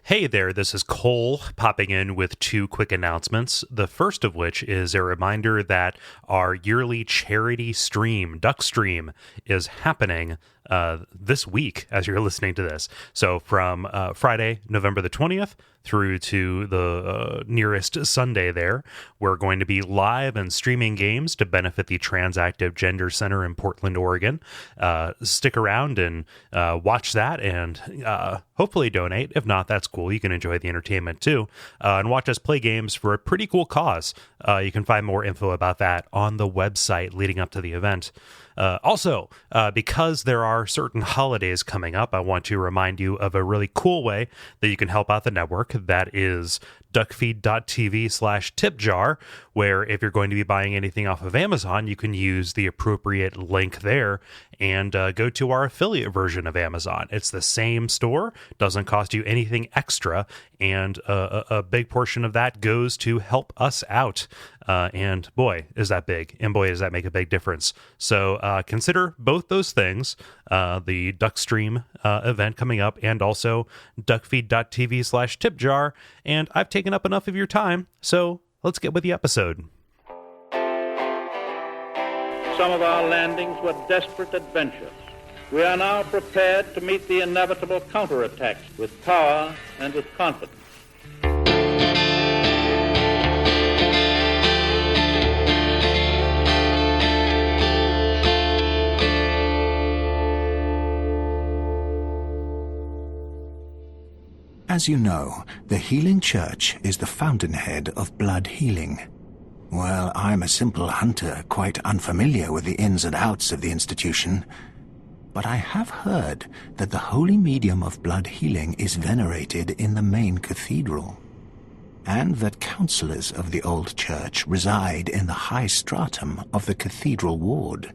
Hey there, this is Kole popping in with two quick announcements. The first of which is a reminder that our yearly charity stream, Duck Stream, is happening this week as you're listening to this. So from Friday, November the 20th through to the nearest Sunday there, we're going to be live and streaming games to benefit the Transactive Gender Center in Portland, Oregon. Stick around and watch that and hopefully donate. If not, that's cool. You can enjoy the entertainment too. And watch us play games for a pretty cool cause. You can find more info about that on the website leading up to the event. Also, because there are certain holidays coming up, I want to remind you of a really cool way that you can help out the network. That is Duckfeed.tv/tipjar, where if you're going to be buying anything off of Amazon, you can use the appropriate link there and go to our affiliate version of Amazon. It's the same store, doesn't cost you anything extra, and a big portion of that goes to help us out. And boy, is that big, and boy, does that make a big difference. So consider both those things, the Duckstream event coming up, and also Duckfeed.tv/tipjar. And I've taken up enough of your time, so let's get with the episode. Some of our landings were desperate adventures. We are now prepared to meet the inevitable counterattacks with power and with confidence. As you know, the Healing Church is the fountainhead of blood healing. Well, I'm a simple hunter, quite unfamiliar with the ins and outs of the institution. But I have heard that the holy medium of blood healing is venerated in the main cathedral, and that counselors of the old church reside in the high stratum of the cathedral ward.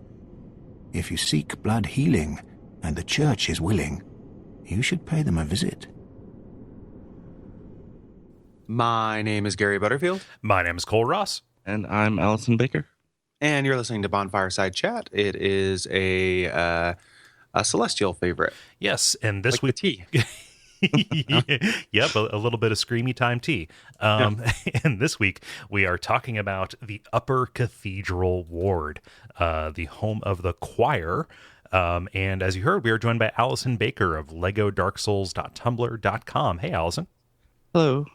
If you seek blood healing, and the church is willing, you should pay them a visit. My name is Gary Butterfield. My name is Cole Ross. And I'm Allison Baker. And you're listening to Bonfireside Chat. It is a celestial favorite. Yes, and this like week... the tea. Yep, a little bit of screamy time tea. And this week, we are talking about the Upper Cathedral Ward, the home of the choir. And as you heard, we are joined by Allison Baker of LegoDarkSouls.tumblr.com. Hey, Allison. Hello.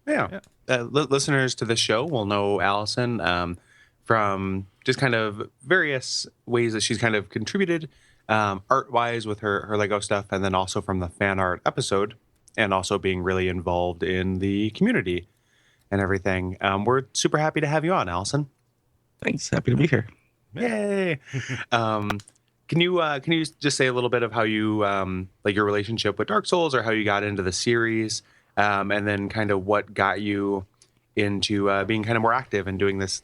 Yeah. Listeners to this show will know Allison from just kind of various ways that she's kind of contributed art-wise with her Lego stuff, and then also from the fan art episode, and also being really involved in the community and everything. We're super happy to have you on, Allison. Thanks. Happy to be here. Yay! Can you just say a little bit of how you like your relationship with Dark Souls, or how you got into the series? And then kind of what got you into being kind of more active and doing this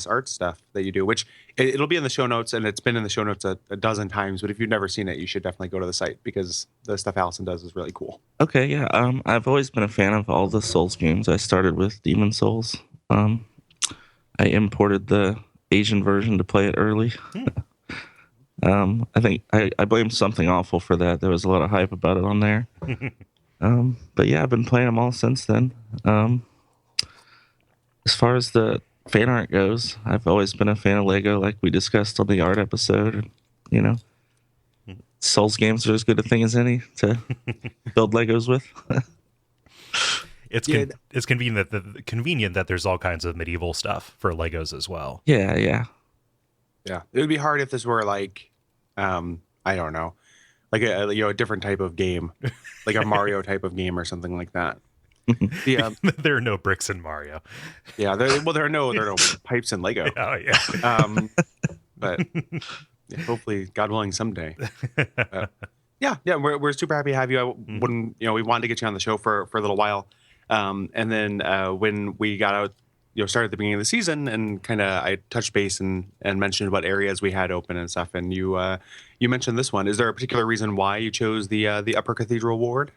art stuff that you do, which it'll be in the show notes, and it's been in the show notes a dozen times. But if you've never seen it, you should definitely go to the site, because the stuff Allison does is really cool. Okay, yeah. I've always been a fan of all the Souls games. I started with Demon Souls. I imported the Asian version to play it early. I think I blame Something Awful for that. There was a lot of hype about it on there. But yeah, I've been playing them all since then. As far as the fan art goes, I've always been a fan of Lego, like we discussed on the art episode. You know, Souls games are as good a thing as any to build Legos with. It's convenient that there's all kinds of medieval stuff for Legos as well. Yeah. Yeah, it would be hard if this were like, I don't know, like a different type of game, like a Mario type of game or something like that. Yeah, there are no bricks in Mario. Yeah, there are no pipes in Lego. Oh yeah. But yeah, hopefully, God willing, someday. Yeah, we're super happy to have you. When we wanted to get you on the show for a little while, and then when we got out, started at the beginning of the season, and kind of I touched base and mentioned what areas we had open and stuff, and you mentioned this one. Is there a particular reason why you chose the Upper Cathedral Ward?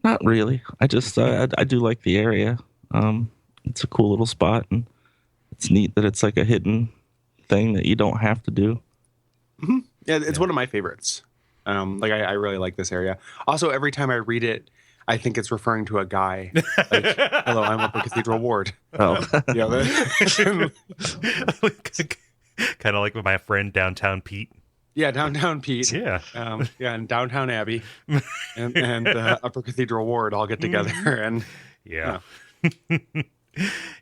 Not really. I just I do like the area. It's a cool little spot, and it's neat that it's like a hidden thing that you don't have to do. Mm-hmm. Yeah, it's one of my favorites. Like I really like this area. Also, every time I read it, I think it's referring to a guy. Like, hello, I'm Upper Cathedral Ward. Oh, Yeah, Kind of like with my friend Downtown Pete. yeah, Downtown Pete. Yeah. Yeah, and Downtown Abbey and Upper Cathedral Ward all get together and Yeah.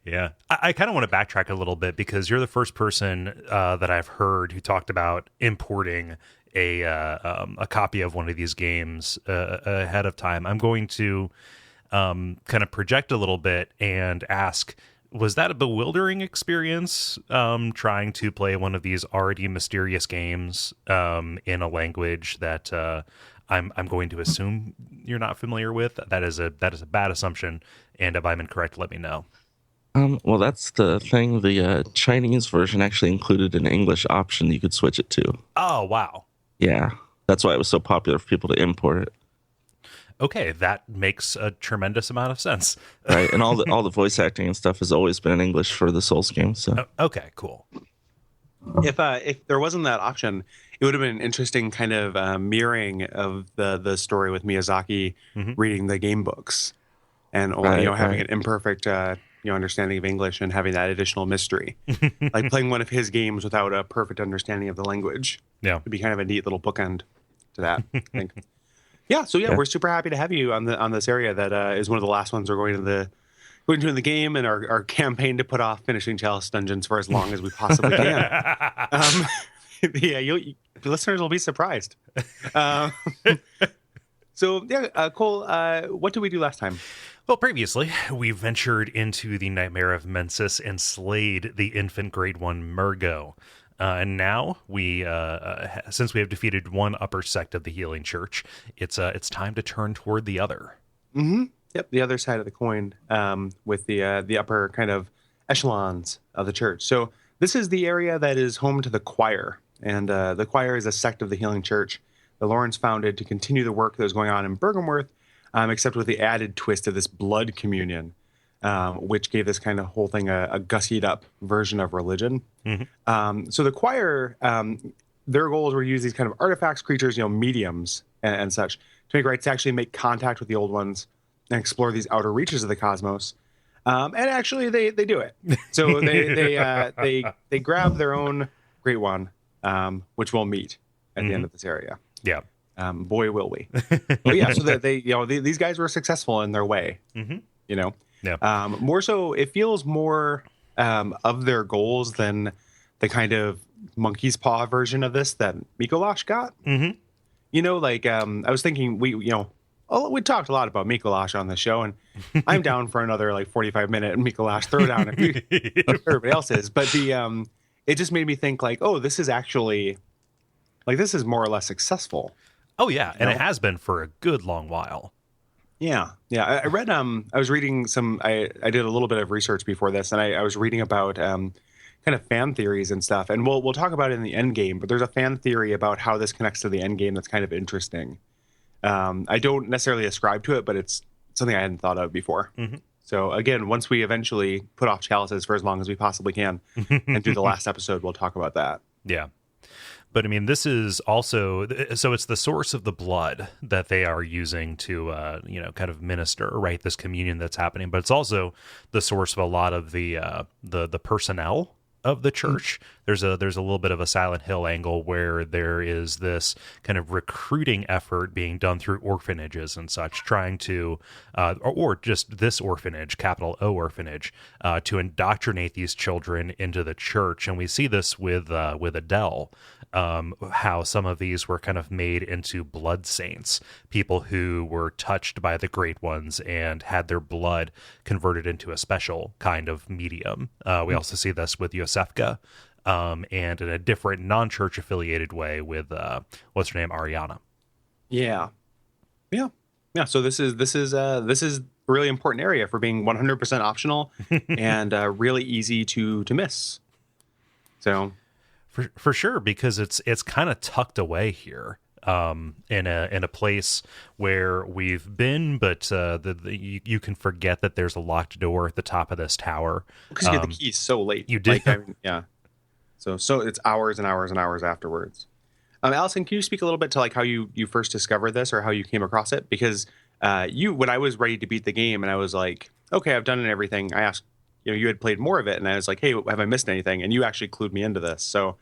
Yeah. I kind of want to backtrack a little bit because you're the first person that I've heard who talked about importing a copy of one of these games ahead of time. I'm going to kind of project a little bit and ask, was that a bewildering experience trying to play one of these already mysterious games in a language that I'm going to assume you're not familiar with? That is a bad assumption, and if I'm incorrect, let me know. well, that's the thing. The Chinese version actually included an English option you could switch it to. Oh, wow. Yeah, that's why it was so popular for people to import it. Okay, that makes a tremendous amount of sense. Right, and all the voice acting and stuff has always been in English for the Souls games. So Okay, cool. if there wasn't that option, it would have been an interesting kind of mirroring of the story with Miyazaki reading the game books and having an imperfect understanding of English and having that additional mystery. Like playing one of his games without a perfect understanding of the language. Yeah. Would be kind of a neat little bookend to that, I think. Yeah, so we're super happy to have you on this area that is one of the last ones we're going to in the game, and our campaign to put off finishing Chalice Dungeons for as long as we possibly can. The listeners will be surprised. Kole, what did we do last time? Well, previously, we ventured into the Nightmare of Mensis and slayed the infant Grade 1 Murgo. And now since we have defeated one upper sect of the Healing Church, it's time to turn toward the other. Mm-hmm. Yep, the other side of the coin, with the upper kind of echelons of the church. So this is the area that is home to the choir, and the choir is a sect of the Healing Church that Lawrence founded to continue the work that was going on in Bergenworth, except with the added twist of this blood communion. Which gave this kind of whole thing a gussied up version of religion. Mm-hmm. So the choir, their goals were to use these kind of artifacts, creatures, mediums and such to make rites to actually make contact with the old ones and explore these outer reaches of the cosmos. And actually they do it. So they grab their own great one, which we'll meet at the end of this area. Yeah. Boy, will we. But yeah, so that these guys were successful in their way, Yeah. More so, it feels more of their goals than the kind of monkey's paw version of this that Mikolash got. Mm-hmm. I was thinking we talked a lot about Mikolash on the show, and I'm down for another 45-minute Mikolash throwdown if everybody else is. But it just made me think this is actually this is more or less successful. Oh yeah, and it has been for a good long while. Yeah. I read. I was reading some. I did a little bit of research before this, and I was reading about kind of fan theories and stuff. And we'll talk about it in the end game. But there's a fan theory about how this connects to the end game that's kind of interesting. I don't necessarily ascribe to it, but it's something I hadn't thought of before. Mm-hmm. So again, once we eventually put off chalices for as long as we possibly can and do the last episode, we'll talk about that. Yeah. But I mean, this is also, so it's the source of the blood that they are using to, kind of minister, right? This communion that's happening, but it's also the source of a lot of the personnel of the church. There's a little bit of a Silent Hill angle where there is this kind of recruiting effort being done through orphanages and such, trying to, or just this orphanage, capital O orphanage, to indoctrinate these children into the church. And we see this with Adele. How some of these were kind of made into blood saints, people who were touched by the great ones and had their blood converted into a special kind of medium. We also see this with Yosefka, and in a different non-church affiliated way with what's her name, Ariana. Yeah. So this is a really important area for being 100% optional and really easy to miss. So. For sure, because it's kind of tucked away here, in a place where we've been, but you can forget that there's a locked door at the top of this tower because you get the keys so late. You did, yeah. So it's hours and hours and hours afterwards. Allison, can you speak a little bit to like how you first discovered this or how you came across it? Because when I was ready to beat the game and I was like, okay, I've done everything. I asked, you had played more of it, and I was like, hey, have I missed anything? And you actually clued me into this. So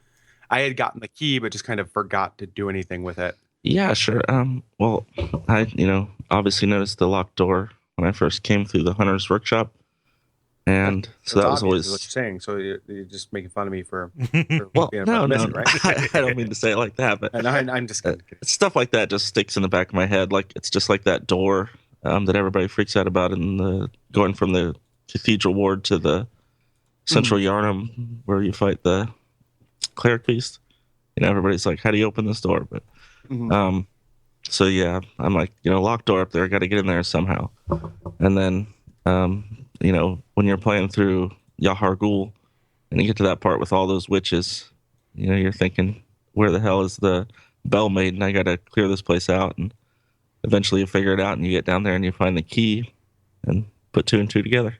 I had gotten the key, but just kind of forgot to do anything with it. Yeah, sure. Well, I obviously noticed the locked door when I first came through the hunter's workshop, and so that was always what you're saying. So you're just making fun of me for well, being no, missing, right? I don't mean to say it like that, but I'm just kidding. Stuff like that just sticks in the back of my head. Like it's just like that door that everybody freaks out about in the going from the Cathedral ward to the Central Yarnum, where you fight the cleric beast. Everybody's like, "How do you open this door?" But so yeah, I'm like, locked door up there. Got to get in there somehow. And then, when you're playing through Yahar Ghul, and you get to that part with all those witches, you're thinking, where the hell is the Bell Maiden? I got to clear this place out. And eventually you figure it out, and you get down there and you find the key and put two and two together.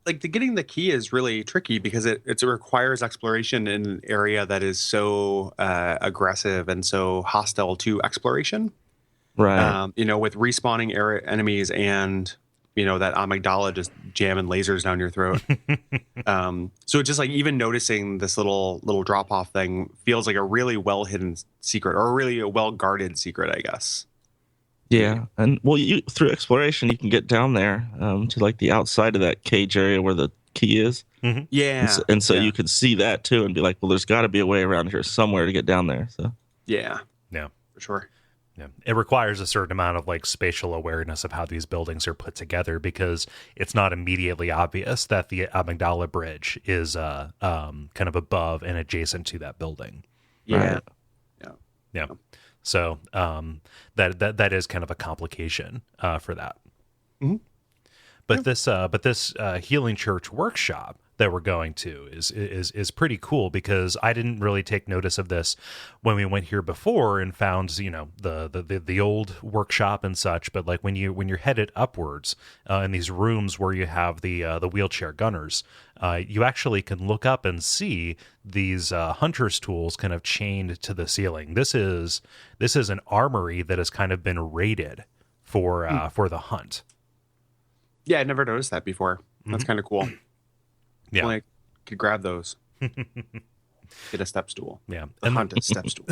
Getting the key is really tricky because it requires exploration in an area that is so aggressive and so hostile to exploration. Right. With respawning enemies and that amygdala just jamming lasers down your throat. So just like even noticing this little drop off thing feels like a really well hidden secret, or really a well guarded secret, I guess. Yeah, and well, through exploration, you can get down there to like the outside of that cage area where the key is. Mm-hmm. Yeah, and so you could see that too, and be like, well, there's got to be a way around here somewhere to get down there. So yeah, for sure. Yeah, it requires a certain amount of like spatial awareness of how these buildings are put together, because it's not immediately obvious that the amygdala bridge is kind of above and adjacent to that building. Yeah, right. Yeah. So that is kind of a complication for that. Mm-hmm. But this Healing Church workshop that we're going to is pretty cool, because I didn't really take notice of this when we went here before and found the old workshop and such. But like when you're headed upwards in these rooms where you have the wheelchair gunners, you actually can look up and see these hunter's tools kind of chained to the ceiling. This is an armory that has kind of been raided for the hunt. Yeah, I never noticed that before. That's kind of cool. Yeah, I could grab those. Get a step stool. Yeah, and hunt a step stool.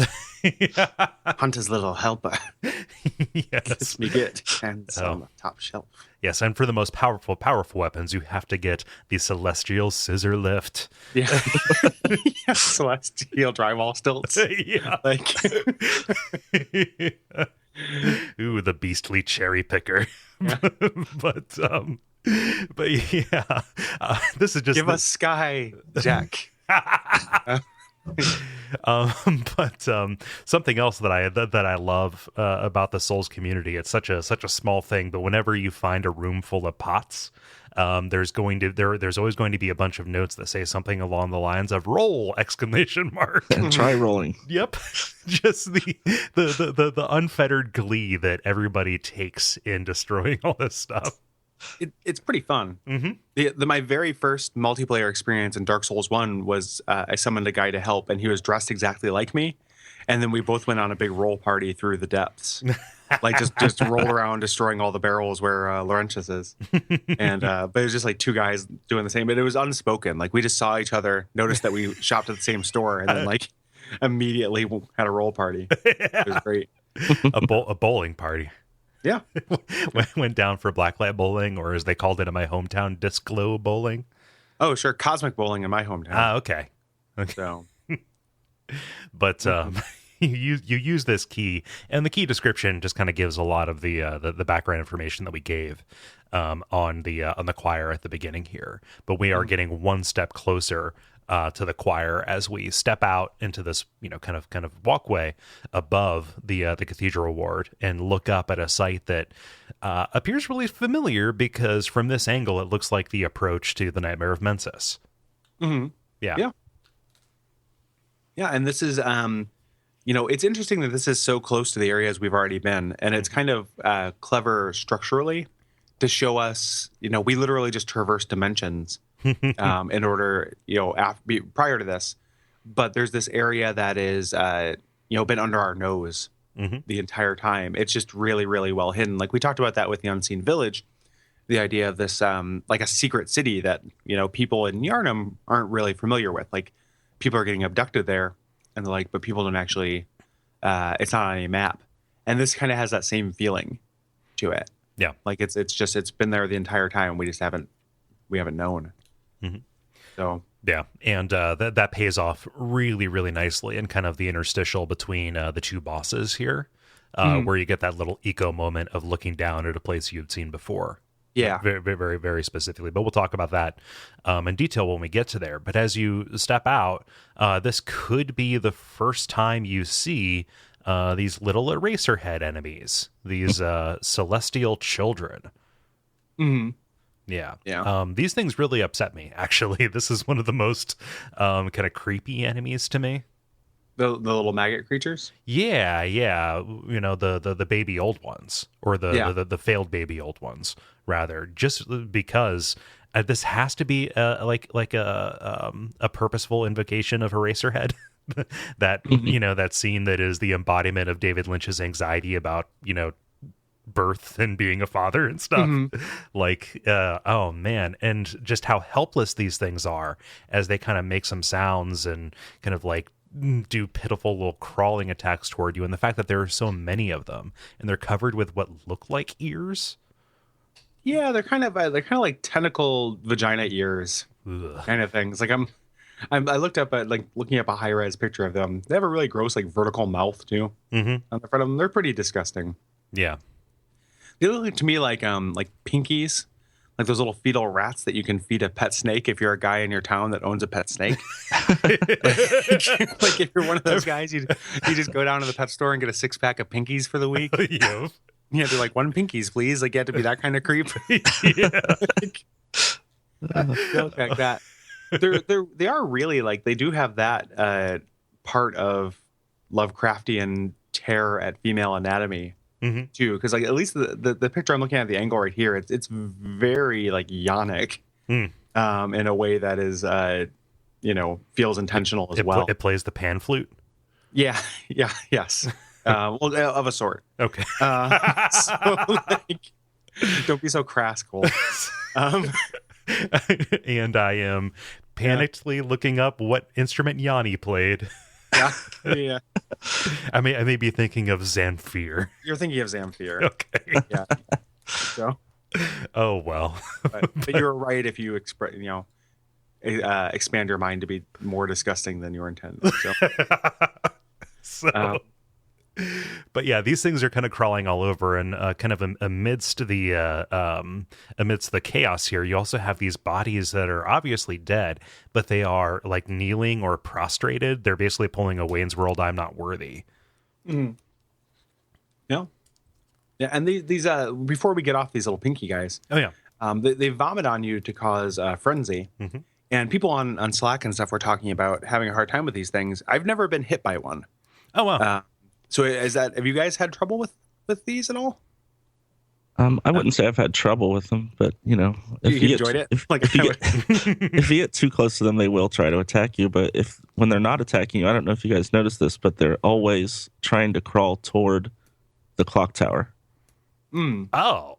Hunt his little helper. Yes, me get hands on the top shelf. Yes, and for the most powerful weapons, you have to get the Celestial Scissor Lift. Yeah, Celestial drywall stilts. Yeah, ooh, the beastly cherry picker. Yeah. But yeah, this is just give us Sky, Jack. But something else that I love about the Souls community, it's such a small thing, but whenever you find a room full of pots, there's always going to be a bunch of notes that say something along the lines of "roll!" exclamation mark. Try rolling. Yep, just the unfettered glee that everybody takes in destroying all this stuff. It's pretty fun. Mm-hmm. My very first multiplayer experience in Dark Souls 1 was I summoned a guy to help, and he was dressed exactly like me. And then we both went on a big roll party through the depths. Like just roll around destroying all the barrels where Laurentius is. And but it was just like two guys doing the same. But it was unspoken. Like we just saw each other, noticed that we shopped at the same store, and then like immediately had a roll party. It was great. A bowling party. Yeah. Went down for blacklight bowling, or as they called it in my hometown, disco bowling. Oh, sure. Cosmic bowling in my hometown. Ah, okay. So, but you use this key, and the key description just kind of gives a lot of the background information that we gave on the choir at the beginning here. But we are getting one step closer to the choir as we step out into this kind of walkway above the cathedral ward and look up at a site that appears really familiar, because from this angle it looks like the approach to the Nightmare of Mensis. Mm-hmm. Yeah, and this is it's interesting that this is so close to the areas we've already been, and it's kind of clever structurally to show us we literally just traverse dimensions in order, prior to this. But there's this area that is been under our nose the entire time. It's just really, really well hidden. Like we talked about that with the Unseen Village, the idea of this like a secret city that, people in Yharnam aren't really familiar with. Like people are getting abducted there and they're like, but people don't actually, it's not on any map. And this kind of has that same feeling to it. Yeah. Like it's been there the entire time. We just haven't known. So yeah, and that pays off really, really nicely in kind of the interstitial between the two bosses here, where you get that little eco moment of looking down at a place you've seen before. Yeah, very, very, very, very specifically. But we'll talk about that in detail when we get to there. But as you step out, this could be the first time you see these little Eraserhead enemies, these celestial children. Yeah. These things really upset me, actually. This is one of the most kind of creepy enemies to me. The little maggot creatures? Yeah. The baby old ones, or the failed baby old ones, rather, just because this has to be like a purposeful invocation of Eraserhead. That that scene that is the embodiment of David Lynch's anxiety about birth and being a father and stuff. Like oh man, and just how helpless these things are as they kind of make some sounds and kind of like do pitiful little crawling attacks toward you, and the fact that there are so many of them and they're covered with what look like ears. Yeah, they're kind of like tentacle vagina ears. Ugh. Kind of things. Like I looked up at looking up a high res picture of them. They have a really gross vertical mouth too on the front of them. They're pretty disgusting. Yeah. They look to me like pinkies, like those little fetal rats that you can feed a pet snake if you're a guy in your town that owns a pet snake. Like if you're one of those guys, you just go down to the pet store and get a 6-pack of pinkies for the week. Yeah. Yeah, they're like, 1 pinkies, please. Like you have to be that kind of creep. Yeah. Like that. They are really they do have that part of Lovecraftian terror at female anatomy. Too, because at least the picture I'm looking at, the angle right here, it's very yonic in a way that is feels intentional as well. It plays the pan flute. Yes. Well, of a sort. Okay. So don't be so crass, Cole. And I am panickedly looking up what instrument Yanni played. Yeah. I may be thinking of Zamfir. You're thinking of Zamfir. Okay. Yeah. So. Oh well. But you're right if you expand your mind to be more disgusting than your intended. So. But yeah, these things are kind of crawling all over, and kind of amidst the chaos here, you also have these bodies that are obviously dead, but they are kneeling or prostrated. They're basically pulling a Wayne's World "I'm not worthy." Yeah, and these before we get off these little pinky guys, they vomit on you to cause frenzy, and people on Slack and stuff were talking about having a hard time with these things. I've never been hit by one. Oh wow. So have you guys had trouble with these at all? I wouldn't say I've had trouble with them, but if you enjoyed it. If you get too close to them, they will try to attack you. But when they're not attacking you, I don't know if you guys noticed this, but they're always trying to crawl toward the clock tower. Oh.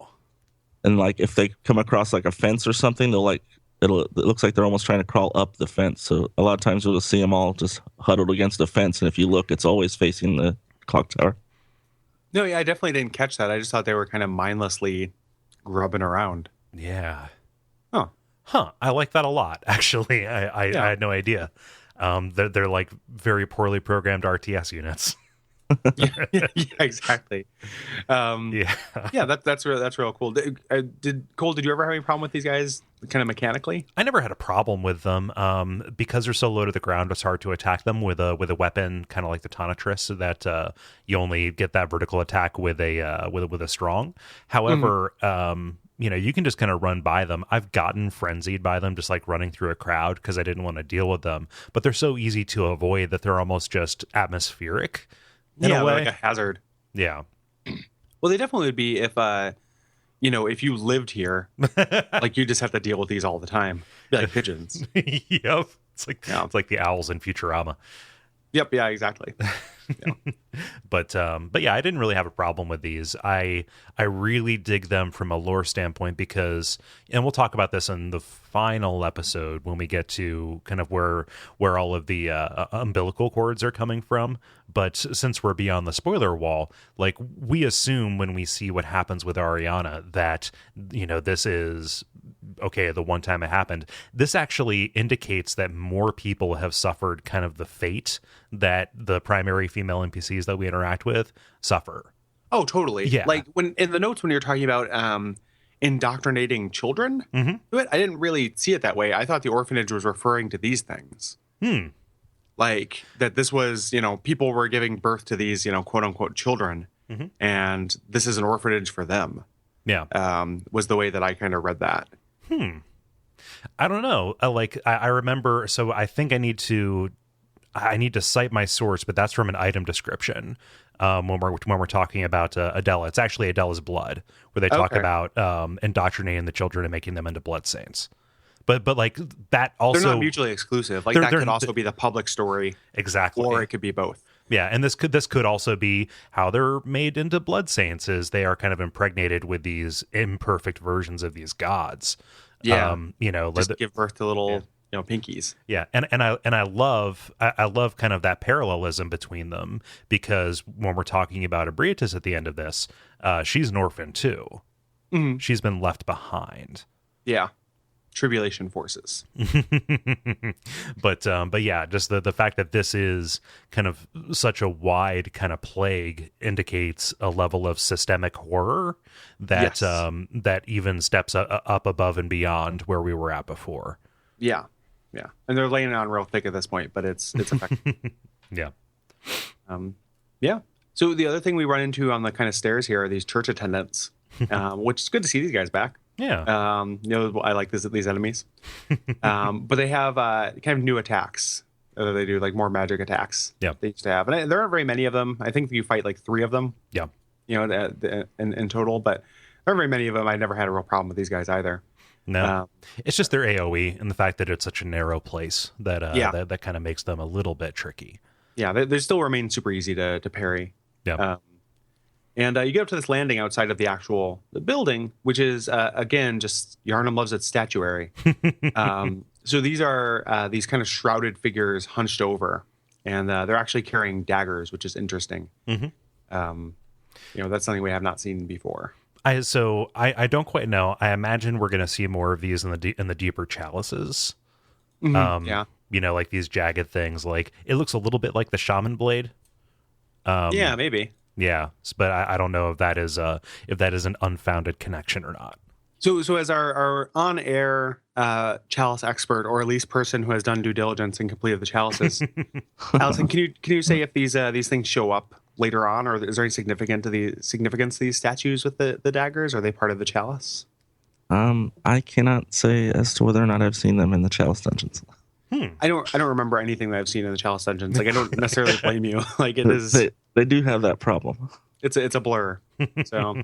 And if they come across a fence or something, it looks like they're almost trying to crawl up the fence. So a lot of times you'll just see them all just huddled against the fence, and if you look, it's always facing the clock tower. No, yeah, I definitely didn't catch that. I just thought they were kind of mindlessly grubbing around. Yeah. Huh. I like that a lot, actually. I had no idea. They're very poorly programmed RTS units. Yeah, exactly. That's real cool. Cole, did you ever have any problem with these guys kind of mechanically? I never had a problem with them because they're so low to the ground. It's hard to attack them with a weapon kind of like the Tonitrus, so that you only get that vertical attack with a strong. However, you can just kind of run by them. I've gotten frenzied by them just running through a crowd because I didn't want to deal with them, but they're so easy to avoid that they're almost just atmospheric. In a way. Like a hazard. Yeah. Well, they definitely would be if you lived here, you just have to deal with these all the time. Be like pigeons. Yep. It's like the owls in Futurama. Yep. Yeah. Exactly. But yeah, I didn't really have a problem with these. I really dig them from a lore standpoint because, and we'll talk about this in the final episode when we get to kind of where all of the umbilical cords are coming from. But since we're beyond the spoiler wall, like, we assume when we see what happens with Ariana that, you know, this is okay, the one time it happened. This actually indicates that more people have suffered kind of the fate that the primary female NPCs that we interact with suffer. Oh, totally. Yeah. Like when in the notes when you're talking about indoctrinating children to it, I didn't really see it that way. I thought the orphanage was referring to these things. Like that this was, you know, people were giving birth to these, you know, quote unquote children, and this is an orphanage for them. Yeah. Was the way that I kind of read that. I don't know. I remember, so I think I need to cite my source, but that's from an item description. When we're talking about Adela, it's actually Adela's blood, where they talk about indoctrinating the children and making them into blood saints. But like that also, they're not mutually exclusive. Like that could also be the public story, exactly, or it could be both. Yeah, and this could also be how they're made into blood saints, is they are kind of impregnated with these imperfect versions of these gods. Yeah, you know, just give birth to little, you know, pinkies. Yeah, and I love kind of that parallelism between them, because when we're talking about Abriatis at the end of this, she's an orphan too. She's been left behind. Yeah. Tribulation forces. But yeah, just the fact that this is kind of such a wide kind of plague indicates a level of systemic horror that that even steps up above and beyond where we were at before. Yeah, and they're laying it on real thick at this point, but it's effective. Yeah. Yeah. So the other thing we run into on the kind of stairs here are these church attendants, which is good to see these guys back. Yeah. You know, I like these enemies. But they have kind of new attacks. They do like more magic attacks. Yeah. They used to have. And there aren't very many of them. I think you fight like 3 of them. Yeah. You know, in total. But there aren't very many of them. I never had a real problem with these guys either. No. It's just their AoE and the fact that it's such a narrow place that that kind of makes them a little bit tricky. Yeah. They still remain super easy to parry. Yeah. And you get up to this landing outside of the building, which is, again, just Yharnam loves its statuary. So these are these kind of shrouded figures hunched over, and they're actually carrying daggers, which is interesting. You know, that's something we have not seen before. I don't quite know. I imagine we're going to see more of these in the deeper chalices. Yeah. You know, like these jagged things. Like, it looks a little bit like the shaman blade. Yeah, maybe. Yeah, but I don't know if that is an unfounded connection or not. So as our on-air chalice expert, or at least person who has done due diligence and completed the chalices, Allison, can you say if these things show up later on, or is there any significance to these statues with the daggers? Are they part of the chalice? I cannot say as to whether or not I've seen them in the chalice dungeons. I don't remember anything that I've seen in the chalice dungeons. Like, I don't necessarily blame you. Like, it is. They do have that problem. It's a blur. So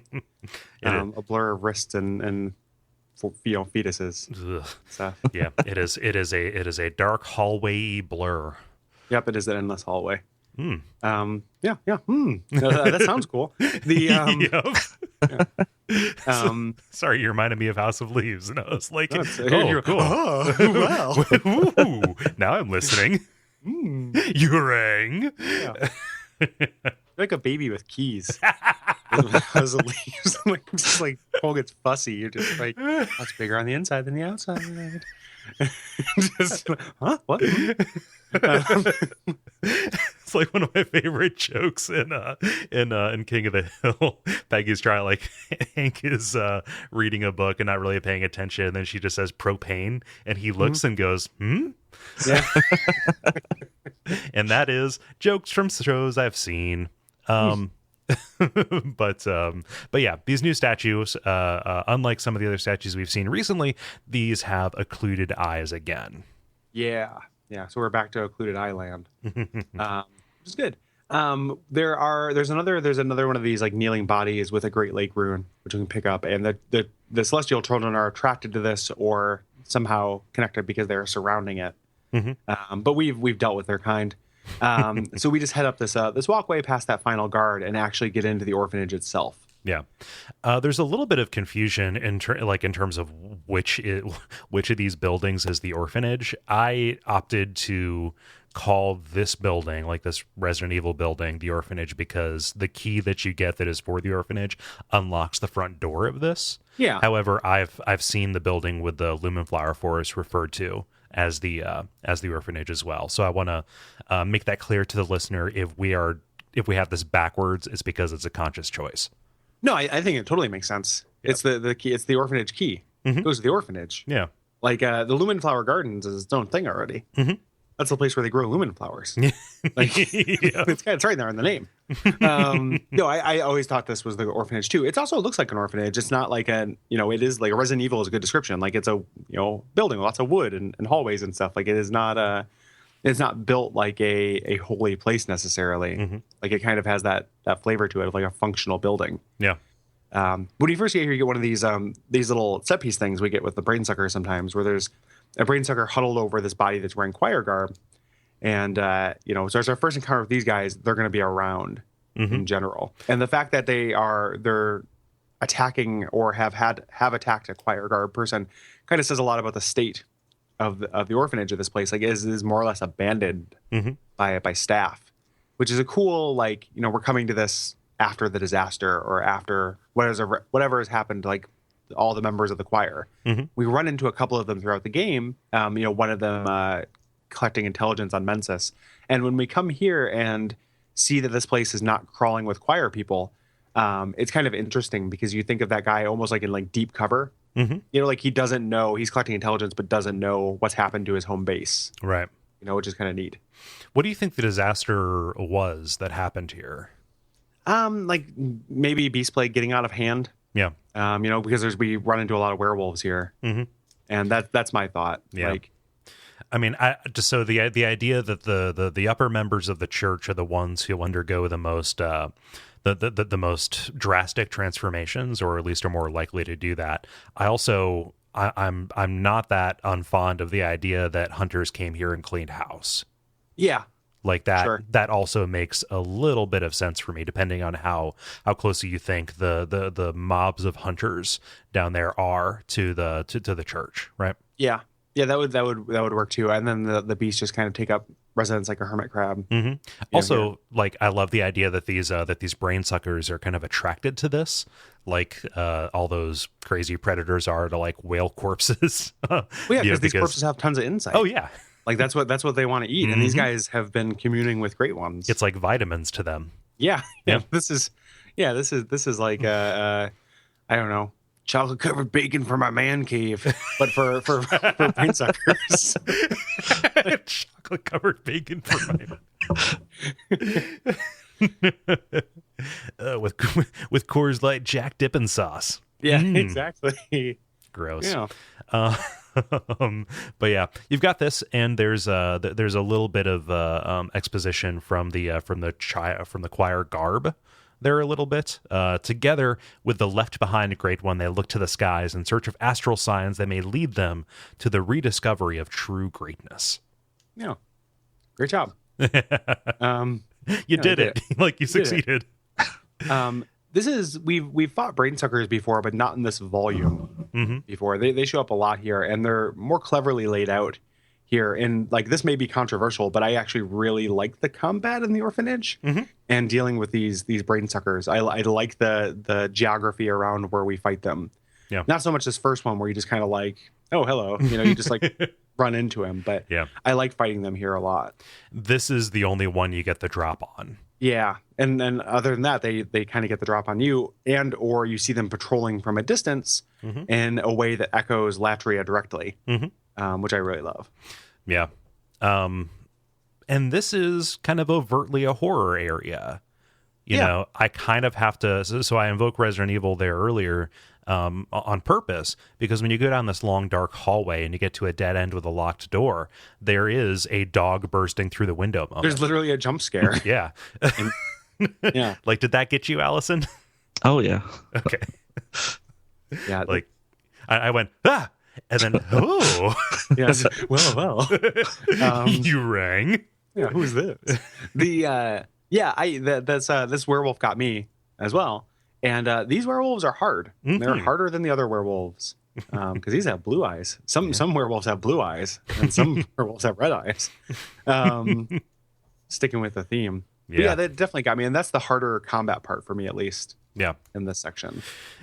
a blur of wrists and fetuses. So. Yeah, it is a dark hallway blur. Yep, it is an endless hallway. That sounds cool. Sorry, you reminded me of House of Leaves, and I was like, cool. Wow. Ooh, now I'm listening. You rang. Yeah. Like a baby with keys. House of Leaves. Like, just like Cole gets fussy. You're just like, that's bigger on the inside than the outside. Just, huh? What? It's like one of my favorite jokes in King of the Hill. Peggy's trying, like, Hank is reading a book and not really paying attention, and then she just says propane, and he looks and goes, Yeah. And that is jokes from shows I've seen. But yeah, these new statues, unlike some of the other statues we've seen recently, these have occluded eyes again. Yeah. So we're back to occluded eye land, which is good. There's another one of these like kneeling bodies with a Great Lake rune, which we can pick up, and the celestial children are attracted to this or somehow connected because they're surrounding it. But we've dealt with their kind. So we just head up this walkway past that final guard and actually get into the orphanage itself. Yeah. There's a little bit of confusion in terms of which of these buildings is the orphanage. I opted to call this building, like this Resident Evil building, the orphanage, because the key that you get that is for the orphanage unlocks the front door of this. Yeah. However, I've seen the building with the Lumen Flower Forest referred to as the orphanage as well. So I want to make that clear to the listener. If we have this backwards, it's because it's a conscious choice. No, I think it totally makes sense. Yep. It's the key. It's the orphanage key. Mm-hmm. It goes to the orphanage. Yeah. Like the Lumen Flower Gardens is its own thing already. Mm-hmm. That's the place where they grow lumen flowers. Like, it's right there in the name. I always thought this was the orphanage too. It also looks like an orphanage. It's not like it is like a Resident Evil is a good description. Like it's a building with lots of wood and hallways and stuff. Like it is not it's not built like a holy place necessarily. Mm-hmm. Like it kind of has that flavor to it of like a functional building. Yeah. When you first get here, you get one of these little set piece things we get with the brain sucker sometimes, where there's a brain sucker huddled over this body that's wearing choir garb. And, so as our first encounter with these guys, they're going to be around in general. And the fact that they're attacking or have attacked a choir garb person kind of says a lot about the state of the orphanage of this place. Like it is more or less abandoned by staff, which is a cool, like, we're coming to this after the disaster or after whatever has happened, like, all the members of the choir. Mm-hmm. We run into a couple of them throughout the game. One of them collecting intelligence on Mensis. And when we come here and see that this place is not crawling with choir people, it's kind of interesting because you think of that guy almost like in like deep cover. Mm-hmm. Like he doesn't know he's collecting intelligence, but doesn't know what's happened to his home base. Right. Which is kind of neat. What do you think the disaster was that happened here? Like maybe Beast Plague getting out of hand. Yeah. Because we run into a lot of werewolves here, and that's my thought. Yeah. Like, I mean, so the idea that the upper members of the church are the ones who undergo the most the most drastic transformations, or at least are more likely to do that. I'm not that unfond of the idea that hunters came here and cleaned house. Yeah. Like that, sure. That also makes a little bit of sense for me, depending on how closely you think the mobs of hunters down there are to the church, right? Yeah, that would work too. And then the beasts just kind of take up residence like a hermit crab. Mm-hmm. Also, like I love the idea that these brain suckers are kind of attracted to this, like all those crazy predators are to like whale corpses. Well, yeah, because these corpses have tons of insight. Oh yeah. Like that's what they want to eat, and these guys have been communing with great ones. It's like vitamins to them. Yeah. This is like I don't know, chocolate covered bacon for my man cave, but for brain suckers. Chocolate covered bacon for my with Coors Light Jack Dippin' sauce. Yeah, exactly. Gross. Yeah. But yeah, you've got this, and there's a little bit of exposition from the choir garb there a little bit. Together with the left behind great one, they look to the skies in search of astral signs that may lead them to the rediscovery of true greatness. Yeah, great job. You did it. Like you succeeded. This is we've fought brain suckers before, but not in this volume before. They show up a lot here, and they're more cleverly laid out here. And like this may be controversial, but I actually really like the combat in the orphanage and dealing with these brain suckers. I like the geography around where we fight them. Yeah. Not so much this first one where you just kind of like, oh hello, you just like run into him. But yeah, I like fighting them here a lot. This is the only one you get the drop on. Yeah, and then other than that, they kind of get the drop on you, or you see them patrolling from a distance in a way that echoes Latria directly, which I really love. Yeah, and this is kind of overtly a horror area. You know, I kind of have to. So I invoke Resident Evil there earlier on purpose, because when you go down this long dark hallway and you get to a dead end with a locked door, there is a dog bursting through the window moment. There's literally a jump scare. Yeah. Yeah. Like, did that get you, Allison? Oh yeah. Okay. Yeah. Like I went, ah, and then, oh. Yes. Well. You rang. Yeah, who's this? This werewolf got me as well. And these werewolves are hard. They're harder than the other werewolves because these have blue eyes. Some werewolves have blue eyes, and some werewolves have red eyes. Sticking with the theme. But yeah, that definitely got me, and that's the harder combat part for me, at least. Yeah, in this section.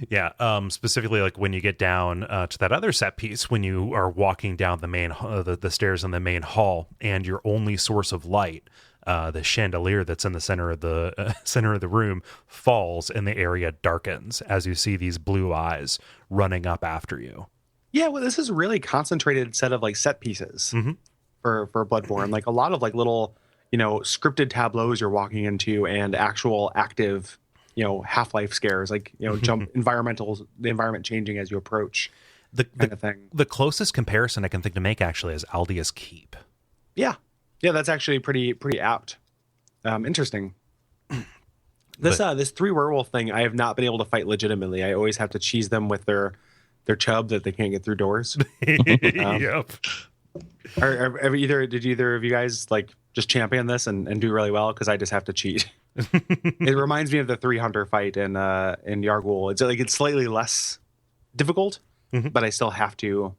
Yeah, specifically like when you get down to that other set piece, when you are walking down the main the stairs in the main hall, and your only source of light, the chandelier that's in the center of the room, falls, and the area darkens as you see these blue eyes running up after you. Yeah, well, this is a really concentrated set of like set pieces for Bloodborne. Like a lot of like little, scripted tableaus you're walking into, and actual active, Half-Life scares, like, the environment changing as you approach, kind of thing. The closest comparison I can think to make actually is Aldia's Keep. Yeah, that's actually pretty apt. Interesting. This 3 werewolf thing, I have not been able to fight legitimately. I always have to cheese them with their chub that they can't get through doors. Yep. Did either of you guys like just champion this and do really well? Because I just have to cheat. It reminds me of the 3 hunter fight in Yargul. It's slightly less difficult, but I still had to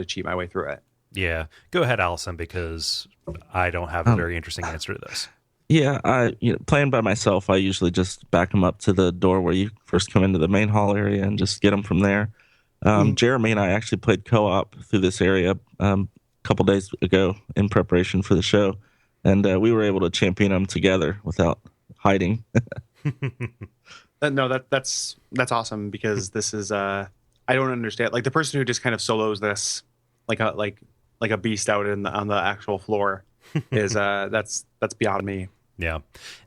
cheat my way through it. Yeah, go ahead, Allison, because I don't have a very interesting answer to this. Yeah, playing by myself, I usually just back them up to the door where you first come into the main hall area and just get them from there. Jeremy and I actually played co-op through this area a couple days ago in preparation for the show, and we were able to champion them together without hiding. No, that's awesome, because this is I don't understand, like the person who just kind of solos this like a beast out on the actual floor is that's beyond me. Yeah.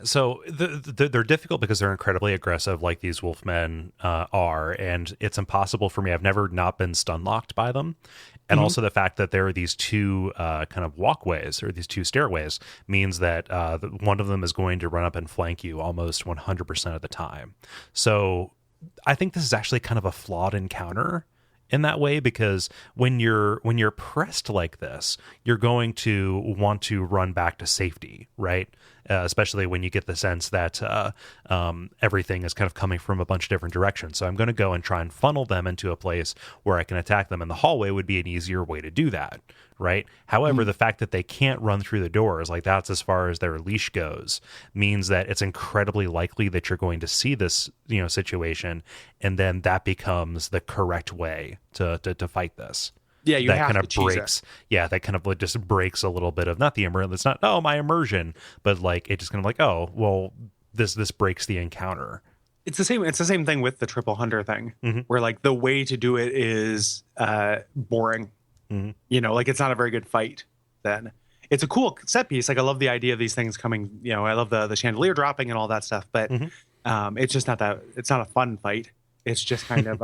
So they're difficult because they're incredibly aggressive, like these wolfmen are, and it's impossible for me. I've never not been stun locked by them. And also the fact that there are these 2 kind of walkways, or these 2 stairways, means that one of them is going to run up and flank you almost 100% of the time. So I think this is actually kind of a flawed encounter in that way, because when you're pressed like this, you're going to want to run back to safety, right? Especially when you get the sense that everything is kind of coming from a bunch of different directions. So I'm going to go and try and funnel them into a place where I can attack them, and the hallway would be an easier way to do that, right? However, the fact that they can't run through the doors, like that's as far as their leash goes, means that it's incredibly likely that you're going to see this, situation, and then that becomes the correct way to fight this. Yeah, you that have kind to of cheese breaks. it. Yeah, that kind of like just breaks a little bit of not the immersion. It's not my immersion, but like it just kind of like, oh well, this breaks the encounter. It's the same thing with the triple hunter thing, where like the way to do it is boring. Like it's not a very good fight. Then it's a cool set piece. Like I love the idea of these things coming. I love the chandelier dropping and all that stuff. But it's just not that. It's not a fun fight. It's just kind of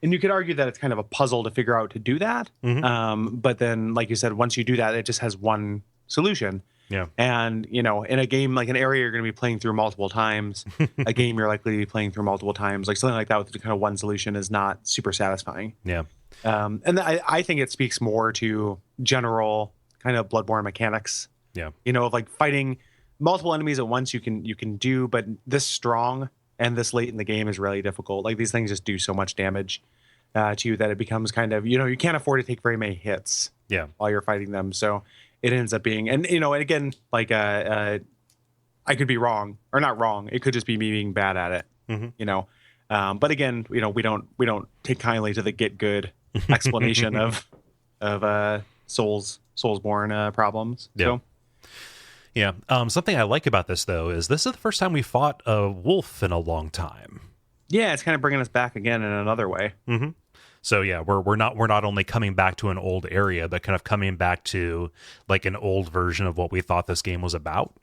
And you could argue that it's kind of a puzzle to figure out to do that. But then, like you said, once you do that, it just has one solution. Yeah. And, in a game, like an area you're going to be playing through multiple times, a game you're likely to be playing through multiple times, like something like that with kind of one solution is not super satisfying. Yeah. And I think it speaks more to general kind of Bloodborne mechanics. Yeah. Of like fighting multiple enemies at once you can do, but this strong and this late in the game is really difficult. Like these things just do so much damage to you that it becomes kind of, you can't afford to take very many hits while you're fighting them. So it ends up being, and again, like I could be wrong or not wrong. It could just be me being bad at it, but again, we don't take kindly to the get good explanation of Soulsborne problems. Yeah. So. Yeah. Something I like about this, though, is this is the first time we fought a wolf in a long time. Yeah, it's kind of bringing us back again in another way. So yeah, we're not only coming back to an old area, but kind of coming back to like an old version of what we thought this game was about.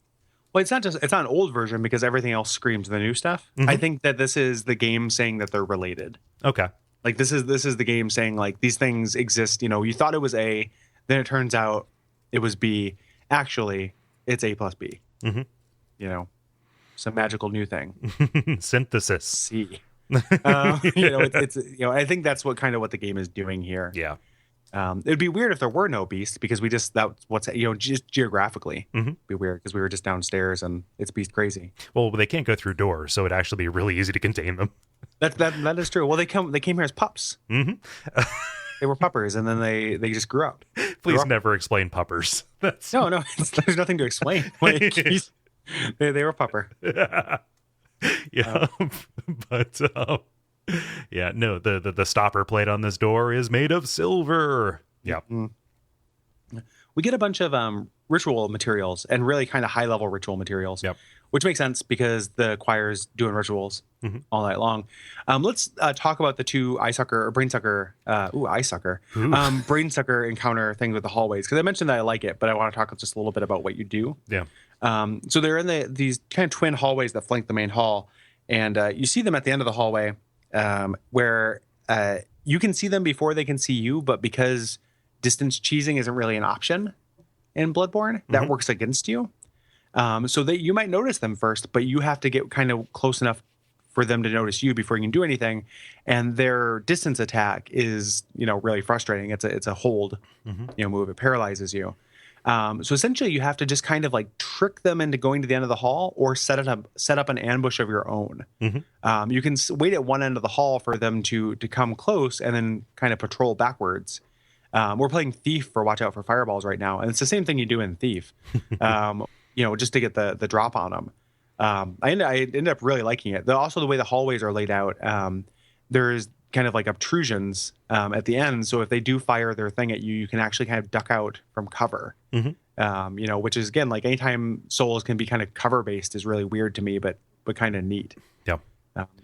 Well, it's not an old version because everything else screams the new stuff. I think that this is the game saying that they're related. Okay. Like this is the game saying like these things exist. You thought it was A, then it turns out it was B. Actually, it's A plus B. Some magical new thing. Synthesis. C. It's I think that's what the game is doing here. Yeah. It'd be weird if there were no beast, because that's what's, just geographically be weird, because we were just downstairs and it's beast crazy. Well, they can't go through doors, so it'd actually be really easy to contain them. That is true. Well, they came here as pups. Mm-hmm. They were puppers, and then they just grew up. Please never explain puppers. No, there's nothing to explain. Like, they were pupper. Yeah, but yeah, no, the stopper plate on this door is made of silver. Yeah. We get a bunch of ritual materials, and really kind of high level ritual materials. Yep. Which makes sense because the choir's doing rituals all night long. Let's talk about the two brainsucker encounter thing with the hallways, because I mentioned that I like it, but I want to talk just a little bit about what you do. Yeah. So they're in these kind of twin hallways that flank the main hall, and you see them at the end of the hallway, where you can see them before they can see you, but because distance cheesing isn't really an option in Bloodborne, that works against you. So that you might notice them first, but you have to get kind of close enough for them to notice you before you can do anything. And their distance attack is, really frustrating. It's a hold, move. It paralyzes you. So essentially you have to just kind of like trick them into going to the end of the hall, or set up an ambush of your own. You can wait at one end of the hall for them to come close, and then kind of patrol backwards. We're playing Thief for Watch Out for Fireballs right now, and it's the same thing you do in Thief. Just to get the drop on them. I ended up really liking it. Also, the way the hallways are laid out, there's kind of like obtrusions at the end. So if they do fire their thing at you, you can actually kind of duck out from cover. Which is, again, like anytime Souls can be kind of cover based is really weird to me, but kind of neat. Yeah.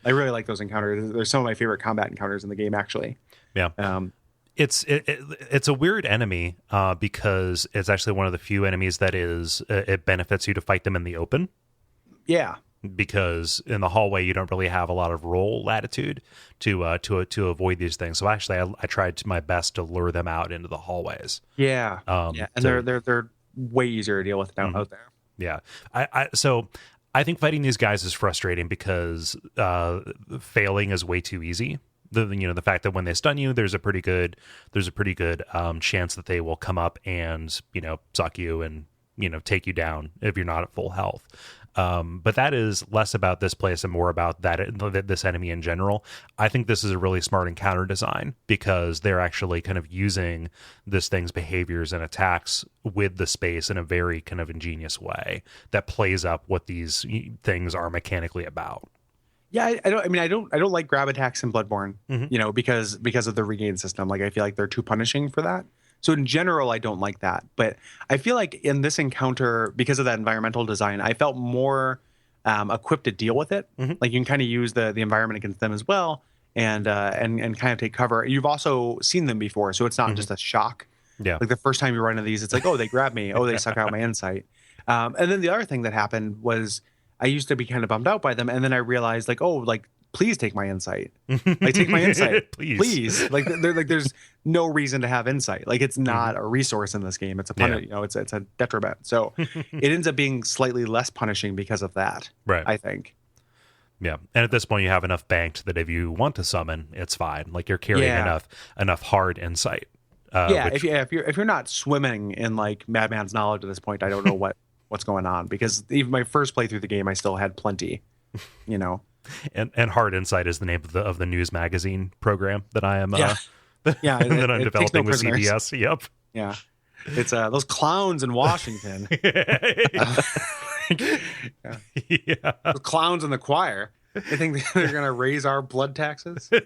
I really like those encounters. They're some of my favorite combat encounters in the game, actually. Yeah. It's a weird enemy because it's actually one of the few enemies that it benefits you to fight them in the open. Yeah, because in the hallway you don't really have a lot of roll latitude to avoid these things. So actually, I tried my best to lure them out into the hallways. Yeah, and they're way easier to deal with out there. Yeah, so I think fighting these guys is frustrating because failing is way too easy. The fact that when they stun you, there's a pretty good chance that they will come up and suck you and take you down if you're not at full health. But that is less about this place and more about this enemy in general. I think this is a really smart encounter design because they're actually kind of using this thing's behaviors and attacks with the space in a very kind of ingenious way that plays up what these things are mechanically about. Yeah, I don't like grab attacks in Bloodborne, because of the regain system. Like, I feel like they're too punishing for that. So in general, I don't like that. But I feel like in this encounter, because of that environmental design, I felt more equipped to deal with it. Like, you can kind of use the environment against them as well, and kind of take cover. You've also seen them before, so it's not just a shock. Yeah. Like the first time you run into these, it's like, oh, they grab me. Oh, they suck out my insight. And then the other thing that happened was, I used to be kind of bummed out by them, and then I realized, like, oh, like, please take my insight. Like, take my insight, please. Like, there's no reason to have insight. Like, it's not a resource in this game. It's a it's a detriment. So it ends up being slightly less punishing because of that. Right. I think. Yeah, and at this point, you have enough banked that if you want to summon, it's fine. Like, you're carrying enough hard insight. If you're not swimming in like Madman's knowledge at this point, I don't know what's going on, because even my first playthrough of the game, I still had plenty, And Hard Insight is the name of the news magazine program that I am that I'm developing with CBS. Yep. Yeah. It's those clowns in Washington. Those clowns in the choir. They think they're going to raise our blood taxes. They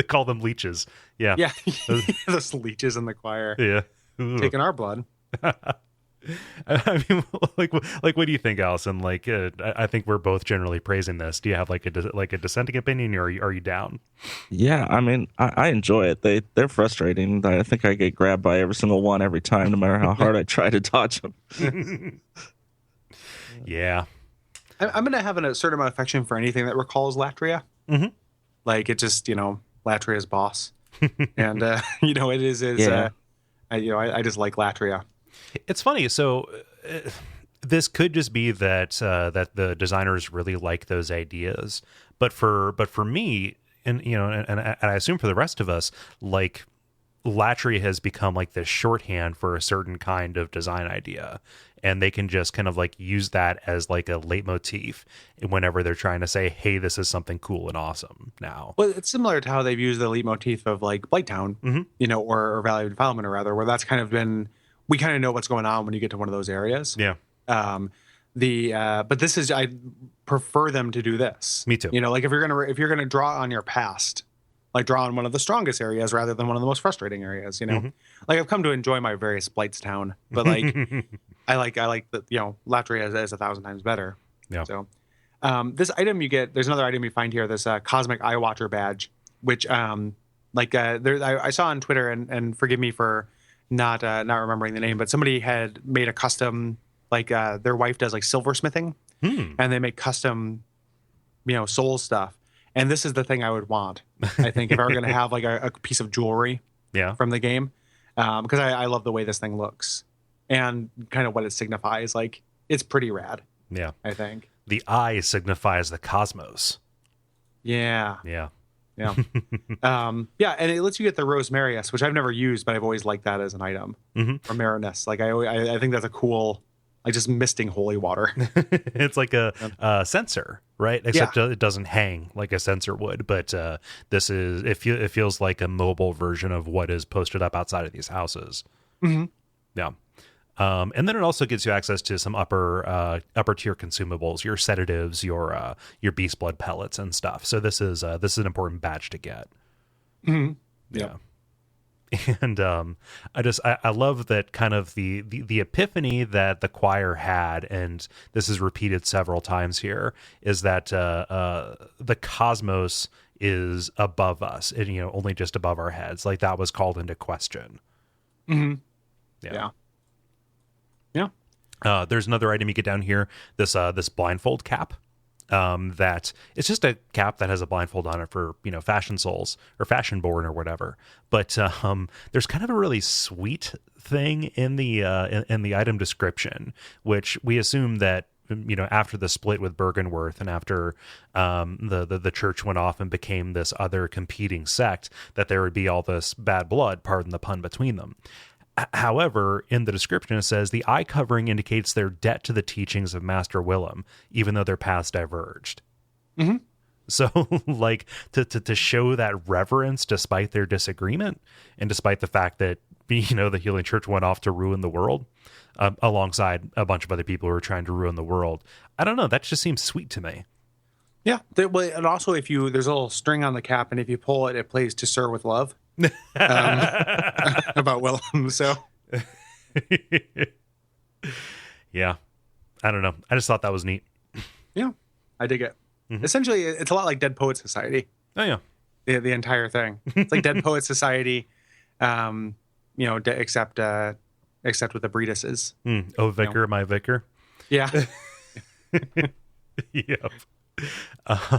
call them leeches. Yeah. Yeah. Those leeches in the choir. Yeah. Taking our blood. I mean, like, what do you think, Allison? Like, I think we're both generally praising this. Do you have like a dissenting opinion, or are you down? Yeah, I mean, I enjoy it. They're frustrating. I think I get grabbed by every single one every time, no matter how hard I try to dodge them. Yeah, I'm gonna have a certain amount of affection for anything that recalls Latria. Like, it just Latria's boss, and it is. I just like Latria. It's funny. So this could just be that that the designers really like those ideas, but for me, and I assume for the rest of us, like, Latry has become like this shorthand for a certain kind of design idea, and they can just kind of like use that as like a leitmotif whenever they're trying to say, hey, this is something cool and awesome now. Well, it's similar to how they've used the leitmotif of like Blighttown, or Valley of Defilement, or rather, where that's kind of been, we kind of know what's going on when you get to one of those areas. Yeah. But this is, I prefer them to do this. Me too. Like if you're gonna draw on your past, like draw on one of the strongest areas rather than one of the most frustrating areas. Like I've come to enjoy my various Blightstown, but like I like the Latry as 1,000 times better. Yeah. So this item you get, there's another item you find here, this Cosmic Eye Watcher badge, which I saw on Twitter, and forgive me for not remembering the name, but somebody had made a custom, like their wife does like silversmithing, and they make custom soul stuff. And this is the thing I would want, I think, if I were going to have like a piece of jewelry from the game, because I love the way this thing looks and kind of what it signifies. Like, it's pretty rad. Yeah. I think. The eye signifies the cosmos. Yeah. Yeah. Yeah. And it lets you get the Rosemarius, which I've never used, but I've always liked that as an item. Or Marinus. Like, I think that's a cool, like, just misting holy water. It's like a sensor, right? Except it doesn't hang like a sensor would. But this is, it feels like a mobile version of what is posted up outside of these houses. Yeah. And then it also gives you access to some upper tier consumables, your sedatives, your beast blood pellets and stuff. So this is an important badge to get. Yeah. And I love that kind of the epiphany that the choir had, and this is repeated several times here, is that the cosmos is above us, and only just above our heads. Like, that was called into question. Yeah. There's another item you get down here, this blindfold cap. That it's just a cap that has a blindfold on it for fashion souls or fashion born or whatever. But there's kind of a really sweet thing in the item description, which we assume that after the split with Bergenworth and after the church went off and became this other competing sect, that there would be all this bad blood, pardon the pun, between them. However, in the description, it says the eye covering indicates their debt to the teachings of Master Willem, even though their paths diverged. So, like, to show that reverence despite their disagreement, and despite the fact that the Healing Church went off to ruin the world, alongside a bunch of other people who were trying to ruin the world. I don't know. That just seems sweet to me. Yeah. And also, there's a little string on the cap, and if you pull it, it plays "To Sir with Love." About Willem. So yeah, I don't know. I just thought that was neat. Yeah, I dig it. Essentially, it's a lot like Dead Poets Society. Oh yeah, the entire thing. It's like Dead Poets Society, except with the Breeduses. Oh, vicar, my vicar. Yeah. Yep.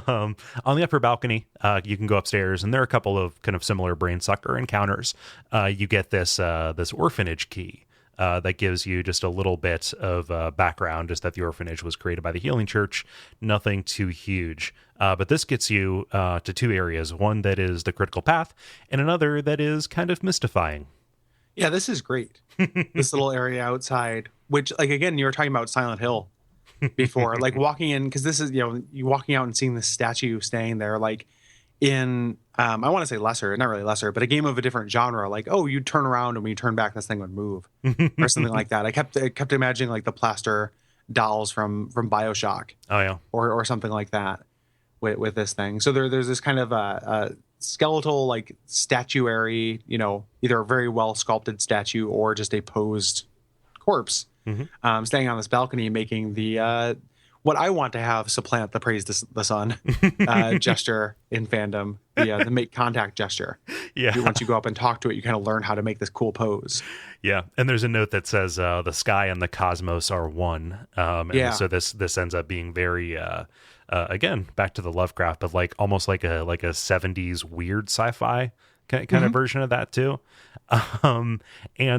On the upper balcony, you can go upstairs, and there are a couple of kind of similar brain sucker encounters. You get this orphanage key that gives you just a little bit of background, just that the orphanage was created by the Healing Church. Nothing too huge, but this gets you to two areas: one that is the critical path, and another that is kind of mystifying. Yeah, this is great. This little area outside, which, like, again, you were talking about Silent Hill before, like walking in, because this is, you walking out and seeing this statue staying there, like in I want to say lesser, not really lesser, but a game of a different genre, like, oh, you turn around and when you turn back this thing would move or something like that. I kept imagining like the plaster dolls from BioShock. Oh yeah. Or something like that with this thing. So there's this kind of a skeletal, like, statuary, either a very well sculpted statue or just a posed corpse, staying on this balcony, making the what I want to have supplant the praise the sun gesture in fandom, the make contact gesture. Yeah. Once you go up and talk to it, you kind of learn how to make this cool pose. Yeah, and there's a note that says the sky and the cosmos are one. And so this ends up being very again, back to the Lovecraft, but like almost like a 70s weird sci-fi kind of version of that too. And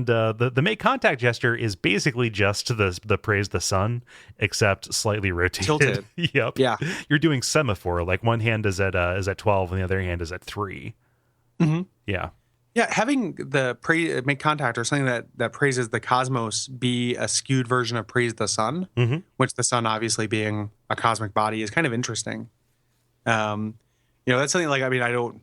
the make contact gesture is basically just the praise the sun, except slightly rotated. Tilted. Yep. Yeah. You're doing semaphore, like one hand is at 12 and the other hand is at 3. Yeah. Yeah, having the make contact or something that praises the cosmos be a skewed version of praise the sun, which the sun obviously being a cosmic body is kind of interesting. That's something like, I mean,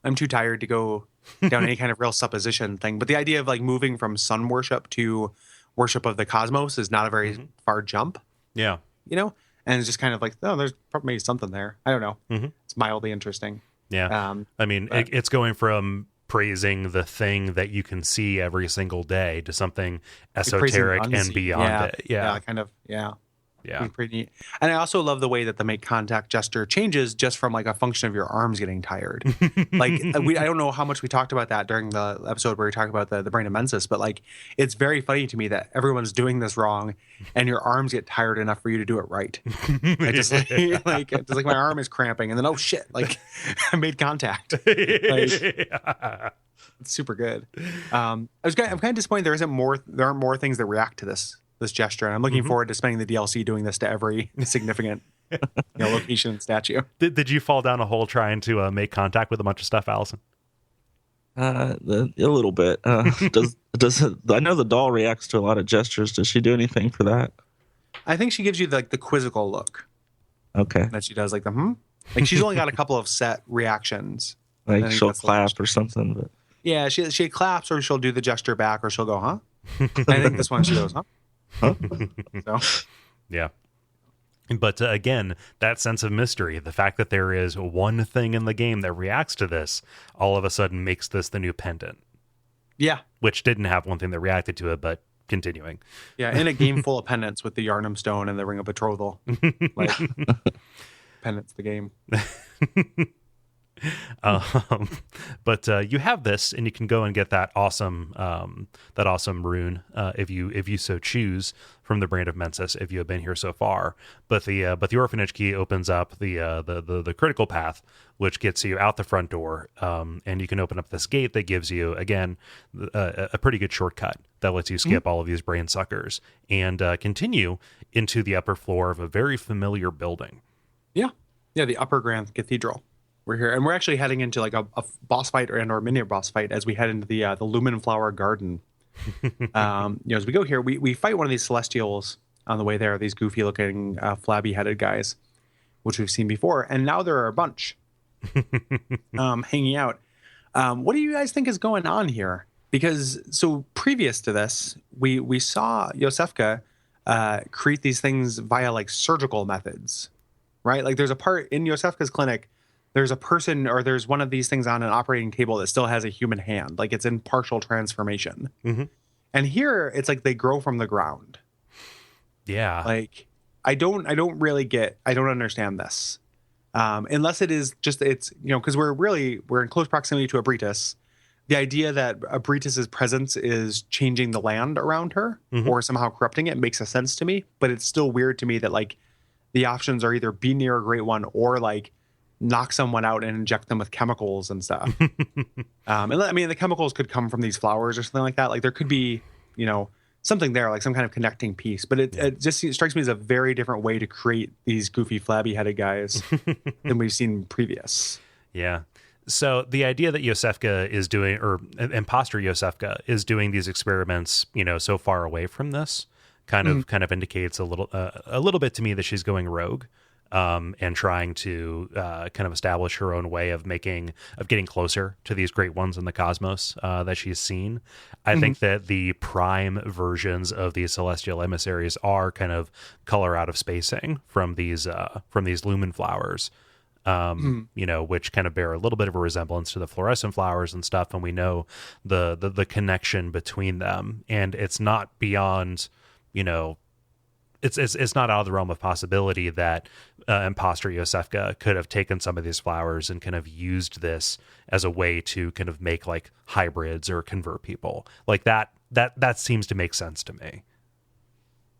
I'm too tired to go down any kind of real supposition thing, but the idea of like moving from sun worship to worship of the cosmos is not a very far jump. Yeah. And it's just kind of like, oh, there's probably something there. I don't know. It's mildly interesting. Yeah. I mean, it's going from praising the thing that you can see every single day to something esoteric and beyond it. Yeah. Kind of. Yeah. Yeah. Pretty neat. And I also love the way that the make contact gesture changes just from like a function of your arms getting tired. Like I don't know how much we talked about that during the episode where we talked about the brain of mensis, but like it's very funny to me that everyone's doing this wrong and your arms get tired enough for you to do it right. It's like my arm is cramping and then, oh shit, like I made contact. It's super good. I'm kind of disappointed there aren't more things that react to this gesture, and I'm looking forward to spending the DLC doing this to every significant location and statue. Did you fall down a hole trying to make contact with a bunch of stuff, Allison? A little bit. Does I know the doll reacts to a lot of gestures. Does she do anything for that? I think she gives you the quizzical look. Okay. That she does like like she's only got a couple of set reactions. Like she'll clap or something. But yeah, she claps or she'll do the gesture back or she'll go, huh? I think this one she goes, huh? So. Yeah. But again, that sense of mystery, the fact that there is one thing in the game that reacts to this, all of a sudden makes this the new pendant. Yeah. Which didn't have one thing that reacted to it, but continuing. Yeah, in a game full of pendants with the Yarnum Stone and the Ring of Betrothal. Like, pendants the game. But you have this, and you can go and get that awesome rune if you so choose from the Brand of Mensis if you have been here so far. But the orphanage key opens up the critical path, which gets you out the front door, and you can open up this gate that gives you again a pretty good shortcut that lets you skip all of these brain suckers and continue into the upper floor of a very familiar building. Yeah, the Upper Grand Cathedral. We're here, and we're actually heading into like a boss fight or mini boss fight as we head into the Lumen Flower Garden. As we go here, we fight one of these Celestials on the way there. These goofy-looking, flabby-headed guys, which we've seen before, and now there are a bunch hanging out. What do you guys think is going on here? Because so previous to this, we saw Yosefka create these things via like surgical methods, right? Like there's a part in Yosefka's clinic. There's a person or there's one of these things on an operating table that still has a human hand, like it's in partial transformation. And here it's like they grow from the ground. Yeah. Like I don't understand this. Unless it is just, it's, because we're in close proximity to Abritus. The idea that Abritus's presence is changing the land around her or somehow corrupting it makes a sense to me, but it's still weird to me that like the options are either be near a Great One or like knock someone out and inject them with chemicals and stuff. And I mean, the chemicals could come from these flowers or something like that. Like there could be, something there, like some kind of connecting piece. But it just strikes me as a very different way to create these goofy, flabby-headed guys than we've seen previous. Yeah. So the idea that Yosefka is doing, or imposter Yosefka is doing these experiments, so far away from this, kind of indicates a little bit to me that she's going rogue. And trying to kind of establish her own way of getting closer to these great ones in the cosmos that she's seen. I think that the prime versions of these celestial emissaries are kind of color out of spacing from these lumen flowers, which kind of bear a little bit of a resemblance to the fluorescent flowers and stuff. And we know the connection between them, and it's not beyond, It's not out of the realm of possibility that imposter Yosefka could have taken some of these flowers and kind of used this as a way to kind of make like hybrids or convert people like that. That seems to make sense to me.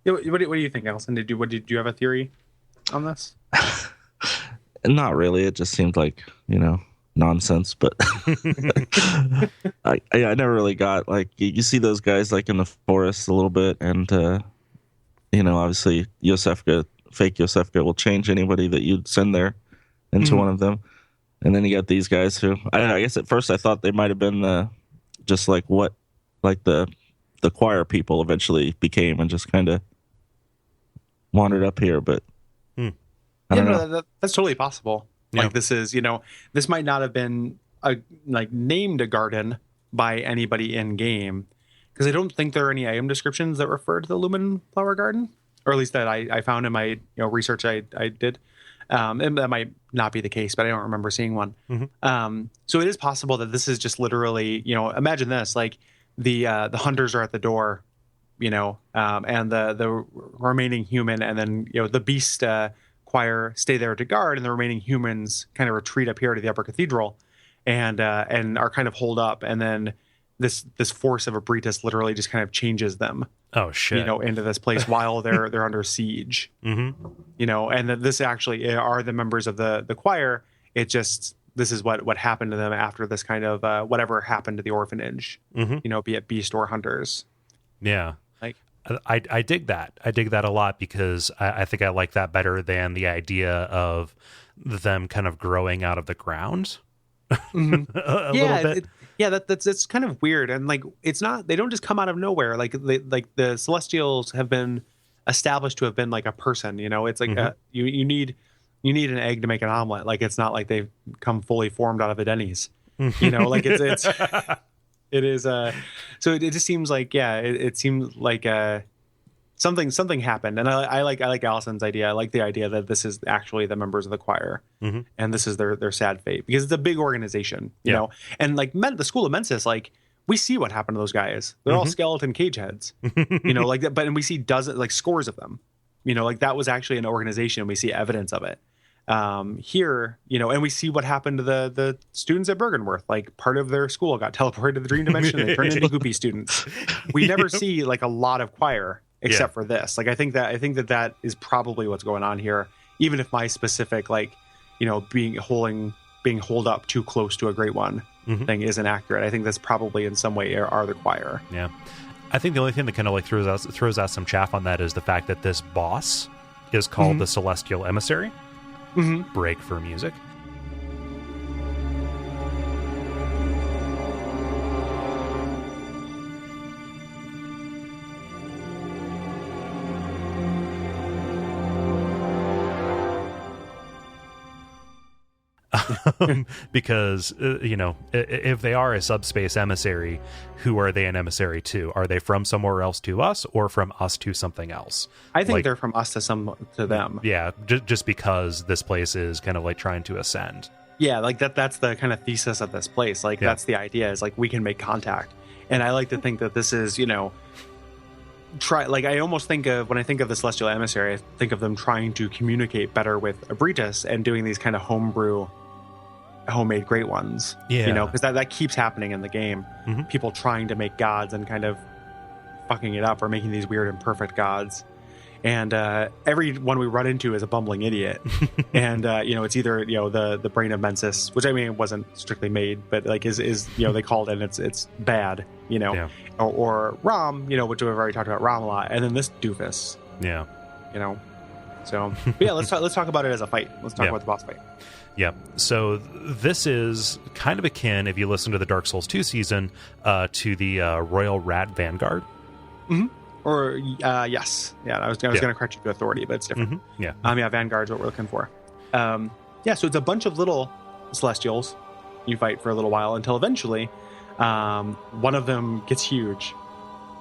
Yeah, what do you think, Allison? Did you have a theory on this? Not really. It just seemed like nonsense. But I never really got, like, you see those guys like in the forest a little bit, and obviously fake Yosefka will change anybody that you'd send there into one of them. And then you got these guys who, I guess at first I thought they might have been just like what, like the choir people eventually became, and just kind of wandered up here. But I don't know. That's totally possible. Yeah. Like, this is, this might not have been named a garden by anybody in game, because I don't think there are any item descriptions that refer to the Lumen Flower Garden, or at least that I found in my research I did. And that might not be the case, but I don't remember seeing one. So it is possible that this is just literally, imagine this, like the hunters are at the door, and the remaining human, and then, the beast choir stay there to guard, and the remaining humans kind of retreat up here to the upper cathedral and are kind of holed up. And then this force of Abritus literally just kind of changes them. Oh shit! Into this place while they're under siege. And that this actually are the members of the choir. It just, this is what happened to them after this kind of whatever happened to the orphanage. Be it beast or hunters. Yeah, like I dig that. I dig that a lot, because I think I like that better than the idea of them kind of growing out of the ground. a little bit. That's kind of weird, and like, it's not, they don't just come out of nowhere. Like the Celestials have been established to have been like a person. It's like you need an egg to make an omelet. Like, it's not like they've come fully formed out of a Denny's. Like it's it is so it just seems like it seems like something happened, and I like Allison's idea. I like the idea that this is actually the members of the choir, and this is their sad fate, because it's a big organization, you know. And like the School of Mensis, like, we see what happened to those guys. They're all skeleton cage heads, like that. But and we see scores of them, like that was actually an organization. We see evidence of it here, and we see what happened to the students at Bergenworth. Like, part of their school got teleported to the dream dimension, and they turned into goopy students. We never see like a lot of choir except for this. Like, I think that is probably what's going on here, even if my specific, like, being holed up too close to a great one thing isn't accurate. I think that's probably in some way are the choir. Yeah. I think the only thing that kind of like throws out some chaff on that is the fact that this boss is called the Celestial Emissary. Break for music. Because if they are a subspace emissary, who are they an emissary to? Are they from somewhere else to us, or from us to something else? I think they're from us to them. Yeah, just because this place is kind of like trying to ascend. Yeah, like that's the kind of thesis of this place. Like, that's the idea, is like, we can make contact. And I like to think that this is, I almost think of, when I think of the Celestial Emissary, I think of them trying to communicate better with Abritus and doing these kind of homemade great ones. Because that keeps happening in the game. People trying to make gods and kind of fucking it up, or making these weird imperfect gods. And every one we run into is a bumbling idiot. And it's either the brain of Mensis, which, I mean, it wasn't strictly made, but like is they called it, and it's bad, or Rom, which we've already talked about Rom a lot, and then this doofus. So but yeah, let's talk about it as a fight. Let's talk about the boss fight. Yeah, so this is kind of akin, if you listen to the Dark Souls 2 season, to the Royal Rat Vanguard. Or yes, I was going to correct you to Authority, but it's different. Vanguard's what we're looking for. So it's a bunch of little Celestials you fight for a little while, until eventually one of them gets huge.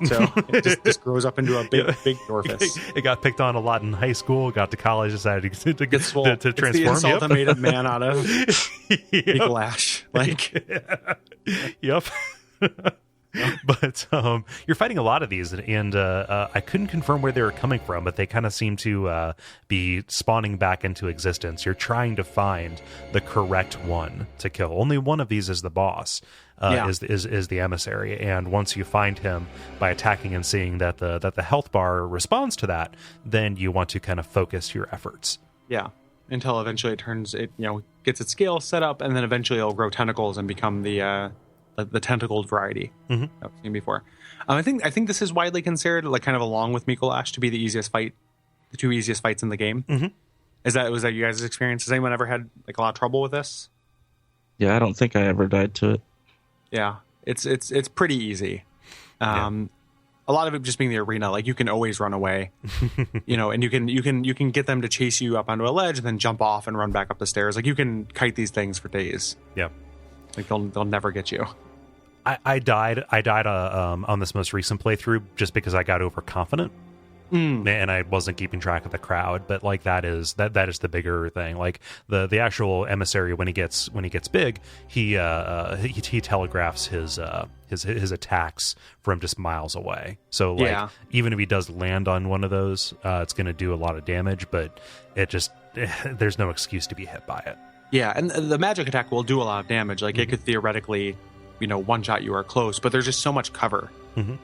So it just grows up into a big Dorfus. It got picked on a lot in high school. Got to college, decided to transform. It's the insult that made a man out of Micolash. But you're fighting a lot of these, and I couldn't confirm where they were coming from, but they kind of seem to be spawning back into existence. You're trying to find the correct one to kill. Only one of these is the boss. Is the emissary, and once you find him by attacking and seeing that the health bar responds to that, then you want to kind of focus your efforts. eventually gets its scale set up, and then eventually it'll grow tentacles and become the tentacled variety that we've seen before. I think this is widely considered, like kind of along with Mikolash, to be the two easiest fights in the game. Was that you guys' experience? Has anyone ever had like a lot of trouble with this? Yeah, I don't think I ever died to it. Yeah, it's pretty easy. A lot of it just being the arena, like you can always run away, and you can get them to chase you up onto a ledge and then jump off and run back up the stairs. Like you can kite these things for days. Yeah, like they'll never get you. I died on this most recent playthrough just because I got overconfident. And I wasn't keeping track of the crowd, but like that is the bigger thing. Like the actual emissary, when he gets big, he telegraphs his attacks from just miles away. So like even if he does land on one of those, it's going to do a lot of damage, but there's no excuse to be hit by it. Yeah, and the magic attack will do a lot of damage. Like it could theoretically, one shot you are close, but there's just so much cover.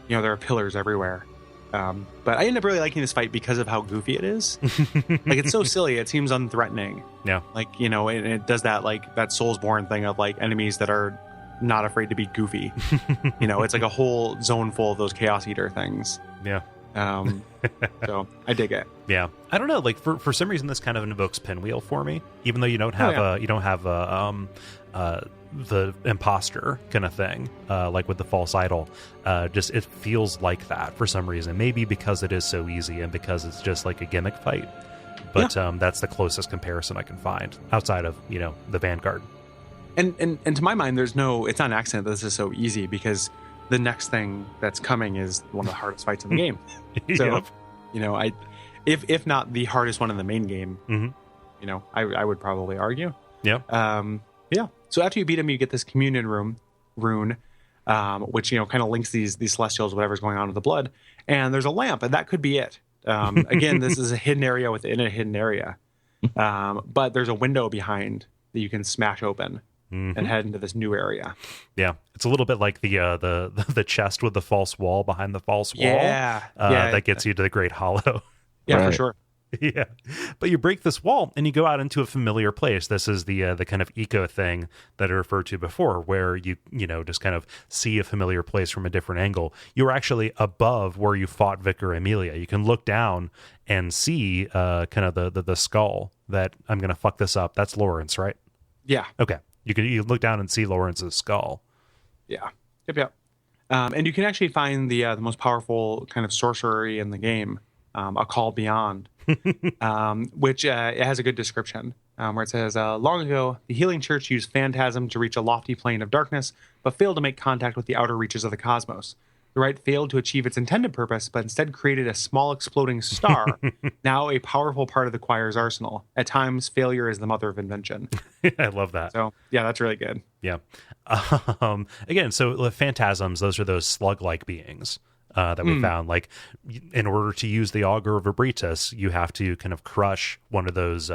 There are pillars everywhere. But I end up really liking this fight because of how goofy it is. Like it's so silly, it seems unthreatening. Yeah. Like, and it does that like that Soulsborne thing of like enemies that are not afraid to be goofy. It's like a whole zone full of those Chaos Eater things. Yeah. So I dig it. Yeah. I don't know, like for some reason this kind of invokes Pinwheel for me, even though you don't have the imposter kind of thing, like with the false idol. Just it feels like that for some reason, maybe because it is so easy and because it's just like a gimmick fight, but that's the closest comparison I can find outside of the Vanguard. And to my mind, it's not an accident that this is so easy, because the next thing that's coming is one of the hardest fights in the game. So if not the hardest one in the main game, I would probably argue. So after you beat him, you get this communion rune, which kind of links these celestials, whatever's going on with the blood. And there's a lamp, and that could be it. Again, this is a hidden area within a hidden area, but there's a window behind that you can smash open and head into this new area. Yeah, it's a little bit like the chest with the false wall behind the false wall. That gets you to the Great Hollow. Yeah, for sure. Yeah, but you break this wall and you go out into a familiar place. This is the kind of eco thing that I referred to before, where you just kind of see a familiar place from a different angle. You're actually above where you fought Vicar Amelia. You can look down and see kind of the skull that, I'm gonna fuck this up, that's Lawrence, right? Yeah. Okay. You look down and see Lawrence's skull. Yeah. Yep. And you can actually find the most powerful kind of sorcery in the game, a Call Beyond. Which it has a good description, where it says, long ago, the Healing Church used Phantasm to reach a lofty plane of darkness, but failed to make contact with the outer reaches of the cosmos. The rite failed to achieve its intended purpose, but instead created a small exploding star, now a powerful part of the choir's arsenal. At times, failure is the mother of invention. I love that. So, yeah, that's really good. Yeah. Again, so the phantasms, those are those slug-like beings that we found. Like, in order to use the Augur of Abritus, you have to kind of crush one of those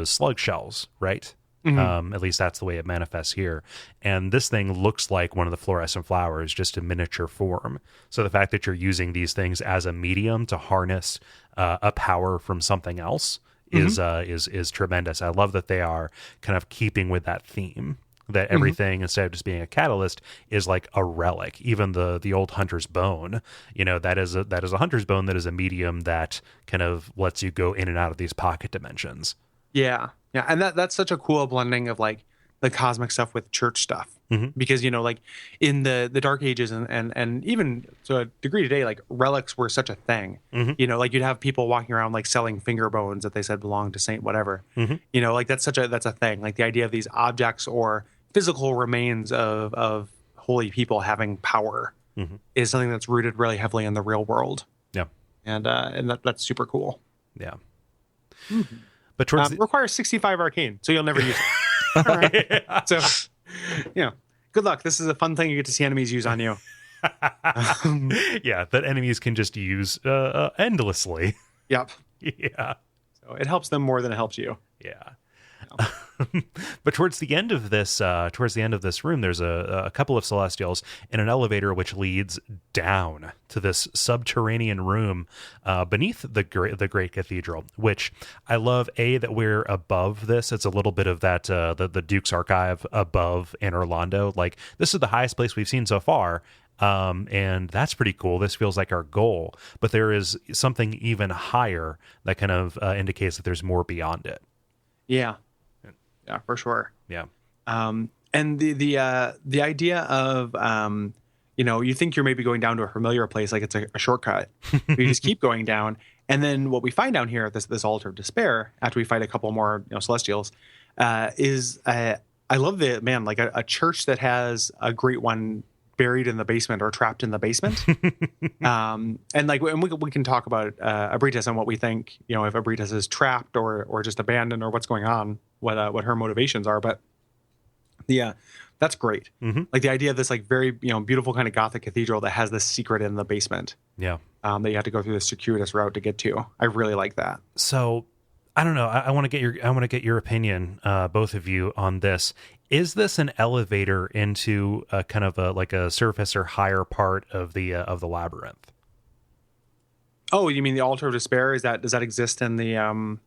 slug shells, right? At least that's the way it manifests here. And this thing looks like one of the fluorescent flowers, just in miniature form. So the fact that you're using these things as a medium to harness a power from something else is tremendous. I love that they are kind of keeping with that theme. That everything, instead of just being a catalyst, is like a relic. Even the old hunter's bone, that is a hunter's bone that is a medium that kind of lets you go in and out of these pocket dimensions. Yeah, and that's such a cool blending of like the cosmic stuff with church stuff, because like in the Dark Ages and even to a degree today, like relics were such a thing. Like you'd have people walking around like selling finger bones that they said belonged to Saint whatever. Like that's a thing. Like the idea of these objects or physical remains of holy people having power is something that's rooted really heavily in the real world. Yeah, and that's super cool. Yeah. But towards requires 65 arcane, so you'll never use it. All right. So, good luck. This is a fun thing you get to see enemies use on you. Yeah, that enemies can just use endlessly. Yep. Yeah. So it helps them more than it helps you. Yeah. But towards the end of this room, there's a couple of Celestials in an elevator which leads down to this subterranean room beneath the great cathedral. Which I love. That we're above this. It's a little bit of that the Duke's Archive above Anne Orlando. Like, this is the highest place we've seen so far. And that's pretty cool. This feels like our goal, but there is something even higher that kind of indicates that there's more beyond it. Yeah, for sure. Yeah. And the idea of, you think you're maybe going down to a familiar place, like it's a shortcut. You just keep going down. And then what we find down here at this altar of despair, after we fight a couple more, Celestials, is I love like a church that has a great one buried in the basement or trapped in the basement. And we can talk about Abritas and what we think, if Abritas is trapped or just abandoned or what's going on, what her motivations are. But that's great. Mm-hmm. Like the idea of this like very, beautiful kind of Gothic cathedral that has this secret in the basement. Yeah. That you have to go through this circuitous route to get to. I really like that. So I don't know. I want to get your opinion, both of you, on this. Is this an elevator into a kind of a surface or higher part of the labyrinth? Oh, you mean the Altar of Despair? Does that exist in the?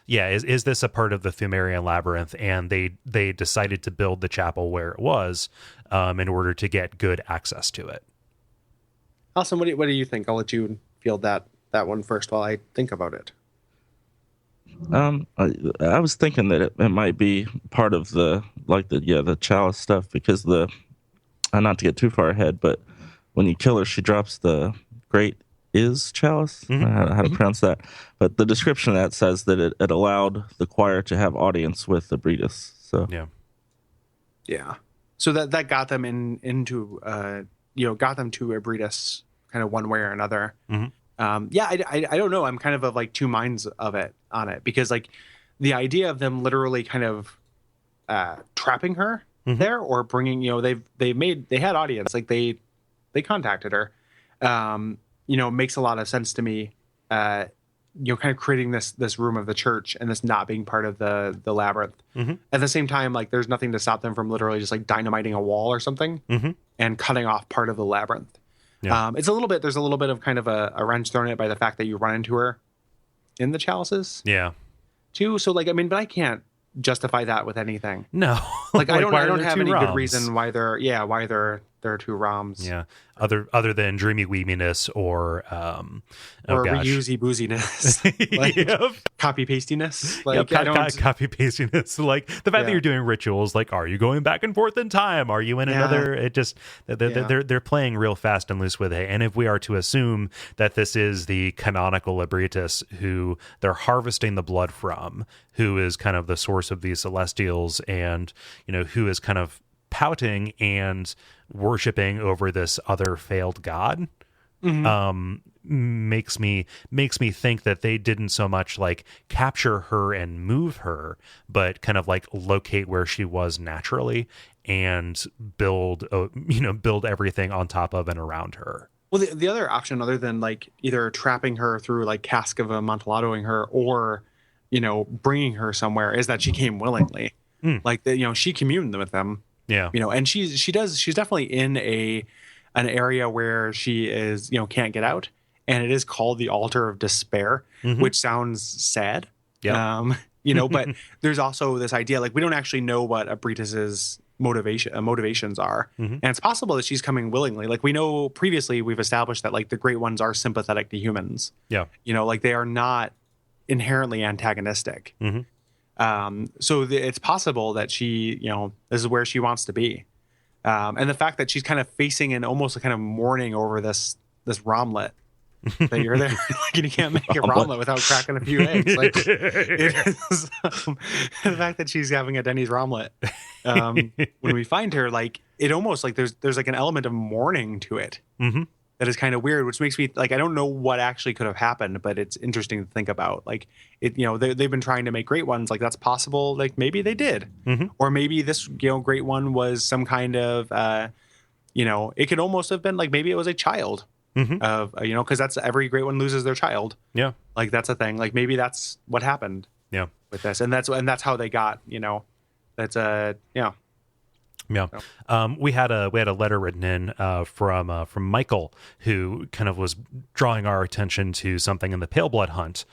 Yeah, is this a part of the Pthumerian labyrinth? And they decided to build the chapel where it was, in order to get good access to it. Allison, what do you think? I'll let you field that one first while I think about it. I was thinking that it might be part of the chalice stuff, because not to get too far ahead, but when you kill her, she drops the great chalice. Mm-hmm. How to pronounce that? But the description of that says that it allowed the choir to have audience with Abritas. So yeah. So that got them into got them to Abritas kind of one way or another. Mm-hmm. I don't know. I'm kind of like two minds on it, because like the idea of them literally kind of trapping her mm-hmm. there, or bringing, they had audience, like they contacted her, makes a lot of sense to me. Kind of creating this room of the church and this not being part of the labyrinth. Mm-hmm. At the same time, like there's nothing to stop them from literally just like dynamiting a wall or something mm-hmm. and cutting off part of the labyrinth. Yeah. There's a little bit of kind of a wrench thrown in it by the fact that you run into her in the chalices. Yeah. Too. So like, I mean, but I can't justify that with anything. No. Like I don't have any good reason why there are two ROMs. Yeah. Other than dreamy weeminess or reusey booziness. Like yep. Copy pastiness. Like copy pastiness. Like the fact that you're doing rituals, like, are you going back and forth in time? Are you in another? It just they're playing real fast and loose with it. And if we are to assume that this is the canonical Abritas who they're harvesting the blood from, who is kind of the source of these Celestials, and who is kind of pouting and worshiping over this other failed god, mm-hmm. makes me think that they didn't so much like capture her and move her, but kind of like locate where she was naturally and build everything on top of and around her. Well, the other option, other than like either trapping her through like cask of amontolladoing her, or bringing her somewhere, is that she came willingly. Like she communed with them. Yeah. And she's definitely in an area where she is, can't get out, and it is called the Altar of Despair, mm-hmm. which sounds sad. Yeah. But there's also this idea, like, we don't actually know what Abritas's motivations are. Mm-hmm. And it's possible that she's coming willingly. Like, we know previously we've established that like the Great Ones are sympathetic to humans. Yeah. Like they are not inherently antagonistic. Mm-hmm. So it's possible that she, this is where she wants to be. And the fact that she's kind of facing and almost kind of mourning over this romlet that you're there, like, you can't make a romlet without cracking a few eggs. Like, it is, the fact that she's having a Denny's romlet, when we find her, like, it almost like there's like an element of mourning to it. Mm-hmm. That is kind of weird, which makes me like, I don't know what actually could have happened, but it's interesting to think about. Like, it, they've been trying to make Great Ones, like, that's possible. Like, maybe they did, mm-hmm. or maybe this, Great One was some kind of, it could almost have been like, maybe it was a child mm-hmm. of, because that's every Great One loses their child. Yeah, like that's a thing. Like maybe that's what happened. Yeah, with this, and that's how they got, That's yeah. Yeah, we had a letter written in from Michael, who kind of was drawing our attention to something in the Pale Blood Hunt,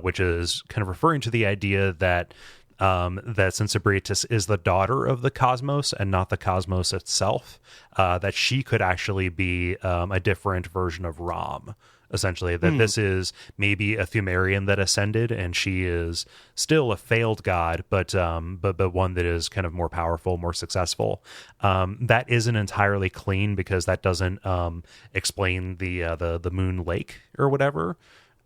which is kind of referring to the idea that that since Ebriatis is the daughter of the cosmos and not the cosmos itself, that she could actually be a different version of Ram. Essentially, that this is maybe a Fumarian that ascended, and she is still a failed god, but one that is kind of more powerful, more successful. That isn't entirely clean because that doesn't explain the Moon Lake or whatever.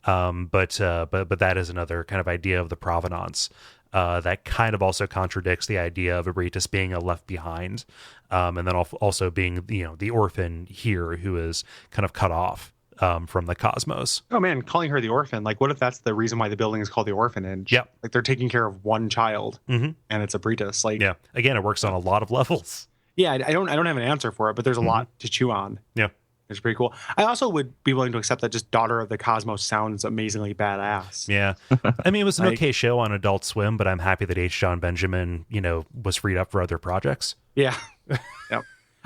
But that is another kind of idea of the provenance. That kind of also contradicts the idea of Ebriatis being a left behind, and then also being the orphan here who is kind of cut off from the cosmos. Oh man, calling her the orphan, like what if that's the reason why the building is called the orphanage? Yep. Like they're taking care of one child, and it's Ebriatis. Like, yeah, again, it works on a lot of levels. Yeah, I don't have an answer for it, but there's a lot to chew on. Yeah, it's pretty cool. I also would be willing to accept that just Daughter of the Cosmos sounds amazingly badass. Yeah, I mean, it was an okay show on Adult Swim, but I'm happy that H. John Benjamin, was freed up for other projects. Yeah, yeah.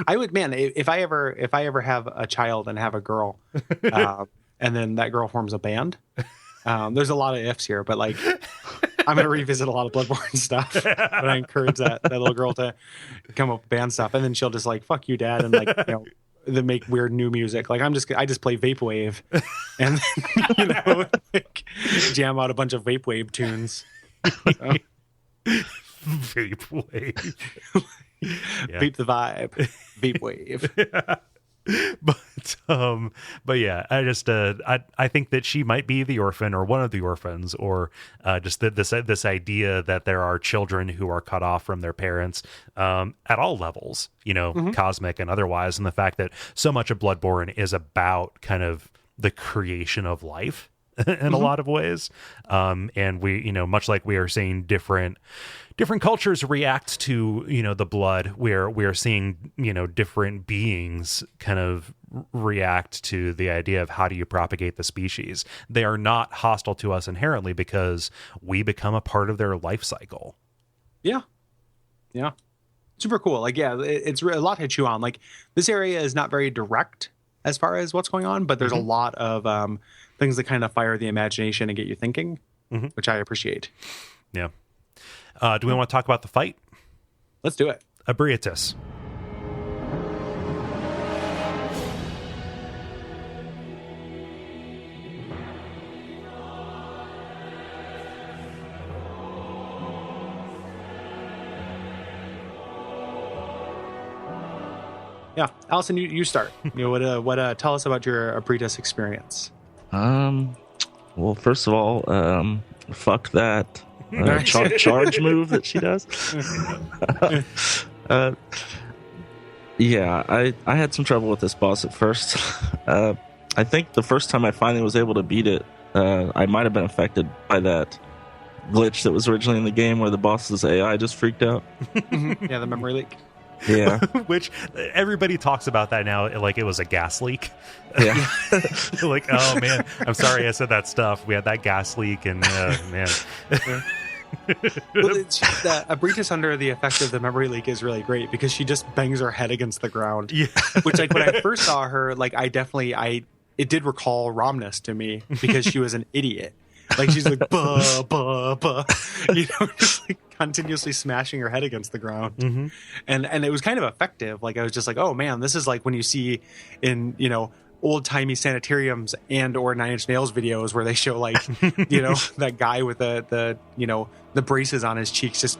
I would, man, if I ever have a child and have a girl, and then that girl forms a band. There's a lot of ifs here, but like, I'm gonna revisit a lot of Bloodborne stuff. But I encourage that little girl to come up with band stuff, and then she'll just like, "Fuck you, Dad," and like, then make weird new music. Like I just play vaporwave, and then, like, jam out a bunch of vaporwave tunes. So. Vaporwave. Yeah. Beep the vibe, beep wave. But yeah, I just I think that she might be the orphan or one of the orphans, or just this idea that there are children who are cut off from their parents at all levels, cosmic and otherwise, and the fact that so much of Bloodborne is about kind of the creation of life in a lot of ways, and we much like we are seeing different cultures react to the blood, where we are seeing different beings kind of react to the idea of how do you propagate the species. They are not hostile to us inherently because we become a part of their life cycle. Yeah Super cool. Like, yeah, it's a lot to chew on. Like, this area is not very direct as far as what's going on, but there's a lot of things that kind of fire the imagination and get you thinking, which I appreciate. Yeah. Do we want to talk about the fight? Let's do it. Ebriatis. Yeah, Allison, you start. What tell us about your Ebriatis experience. Well, first of all, fuck that charge move that she does. Yeah, I had some trouble with this boss at first. I think the first time I finally was able to beat it, I might have been affected by that glitch that was originally in the game where the boss's AI just freaked out. Yeah, the memory leak. Yeah. Which everybody talks about that now like it was a gas leak. Yeah. Like, oh man, I'm sorry I said that stuff. We had that gas leak and man. Well, Ebriatis under the effect of the memory leak is really great because she just bangs her head against the ground. Yeah. Which, like, when I first saw her, like, it did recall Romnus to me because she was an idiot. Like, she's like, bah, bah, bah, just like continuously smashing her head against the ground. And it was kind of effective. Like, I was just like, oh man, this is like when you see in, old-timey sanitariums and or Nine Inch Nails videos where they show like, that guy with the braces on his cheeks just,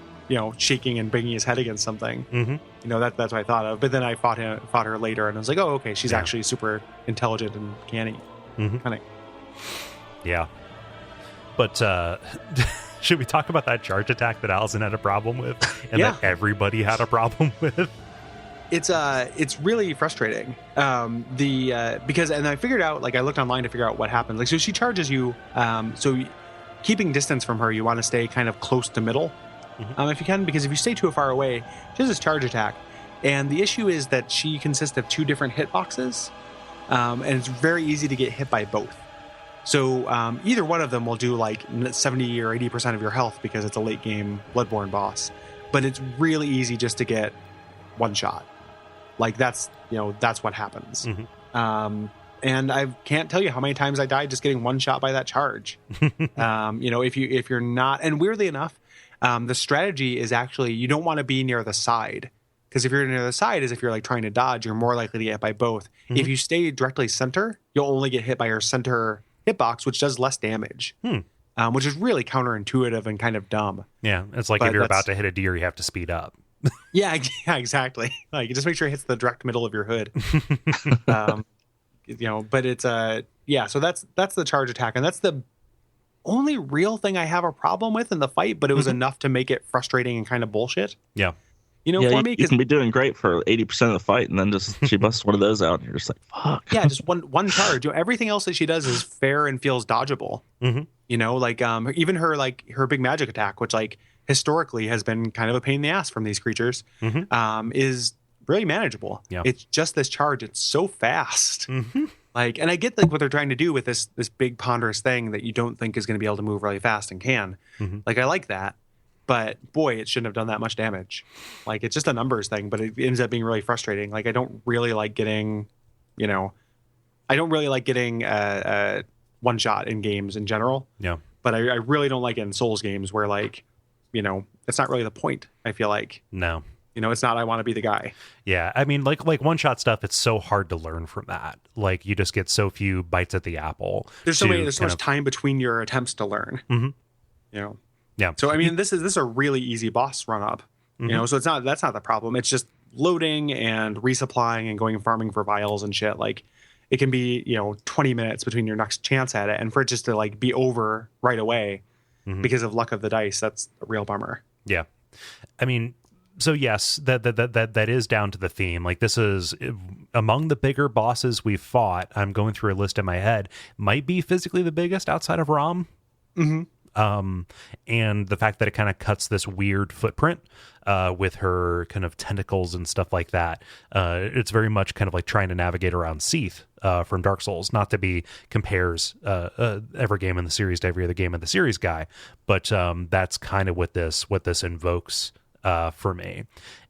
shaking and banging his head against something. That's what I thought of. But then I fought her later and I was like, oh, okay, she's actually super intelligent and canny. Cunning. Yeah. But should we talk about that charge attack that Allison had a problem with and that everybody had a problem with? It's really frustrating. Because I figured out, like, I looked online to figure out what happened. Like, so she charges you. So keeping distance from her, you want to stay kind of close to middle, if you can, because if you stay too far away, she has this charge attack. And the issue is that she consists of two different hitboxes, and it's very easy to get hit by both. So either one of them will do like 70 or 80% of your health because it's a late game Bloodborne boss. but it's really easy just to get one shot. Like that's what happens. And I can't tell you how many times I died just getting one shot by that charge. If you're not, and weirdly enough, the strategy is actually you don't want to be near the side, because if you're near the side, as if you're like trying to dodge, you're more likely to get hit by both. If you stay directly center, you'll only get hit by your center hitbox, which does less damage, which is really counterintuitive and kind of dumb. Yeah, it's like if you're about to hit a deer, you have to speed up. yeah, exactly. Like, just make sure it hits the direct middle of your hood. But it's so that's the charge attack, and that's the only real thing I have a problem with in the fight, but it was enough to make it frustrating and kind of bullshit. Yeah. For me, you can be doing great for 80% of the fight, and then just she busts one of those out, and you're just like, fuck. Yeah, just one charge. Everything else that she does is fair and feels dodgeable. Even her big magic attack, which like historically has been kind of a pain in the ass from these creatures, is really manageable. Yeah. It's just this charge. It's so fast. And I get like what they're trying to do with this big ponderous thing that you don't think is going to be able to move really fast and can. Like, I like that, but boy, it shouldn't have done that much damage. Like, it's just a numbers thing, but it ends up being really frustrating. Like, I don't really like getting, one shot in games in general. Yeah. But I really don't like it in Souls games where it's not really the point. I feel like. No. It's not I want to be the guy. Yeah, I mean, like one-shot stuff, it's so hard to learn from that. Like, you just get so few bites at the apple. There's so much time between your attempts to learn. Yeah. So, I mean, this is a really easy boss run-up. So that's not the problem. It's just loading and resupplying and going and farming for vials and shit. Like, it can be, 20 minutes between your next chance at it. And for it just to, like, be over right away because of luck of the dice, that's a real bummer. Yeah. I mean... So yes, that is down to the theme. Like, this is among the bigger bosses we've fought. I'm going through a list in my head. Might be physically the biggest outside of Rom. And the fact that it kind of cuts this weird footprint with her kind of tentacles and stuff like that. It's very much kind of like trying to navigate around Seath from Dark Souls. Not to be compares every game in the series to every other game in the series guy, but that's kind of what this invokes. For me.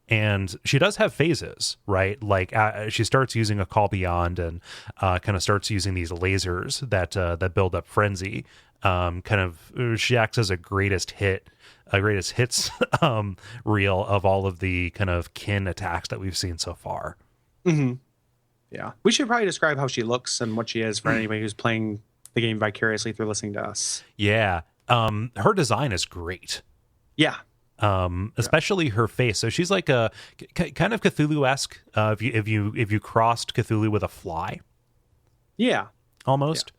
And she does have phases, right? Like, she starts using a Call Beyond and kind of starts using these lasers that build up frenzy. She acts as a greatest hits reel of all of the kind of kin attacks that we've seen so far. Yeah, we should probably describe how she looks and what she is for anybody who's playing the game vicariously through listening to us. Yeah, her design is great. Yeah. Especially her face. So she's like a kind of Cthulhu-esque. If you crossed Cthulhu with a fly, almost.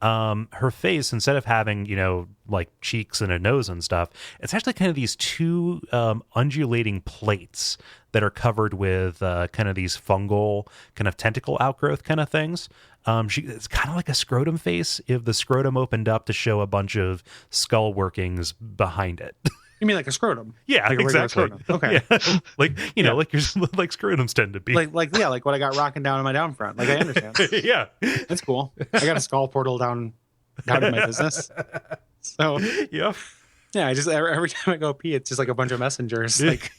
Her face, instead of having like cheeks and a nose and stuff, it's actually kind of these two undulating plates that are covered with kind of these fungal kind of tentacle outgrowth kind of things. It's kind of like a scrotum face if the scrotum opened up to show a bunch of skull workings behind it. You mean like a scrotum? Yeah, like exactly. Scrotum. Okay. Yeah. Like like scrotums tend to be. Like what I got rocking down in my down front. Like, I understand. Yeah. That's cool. I got a skull portal down in my business. So yeah. Yeah, I just every time I go pee, it's just like a bunch of messengers like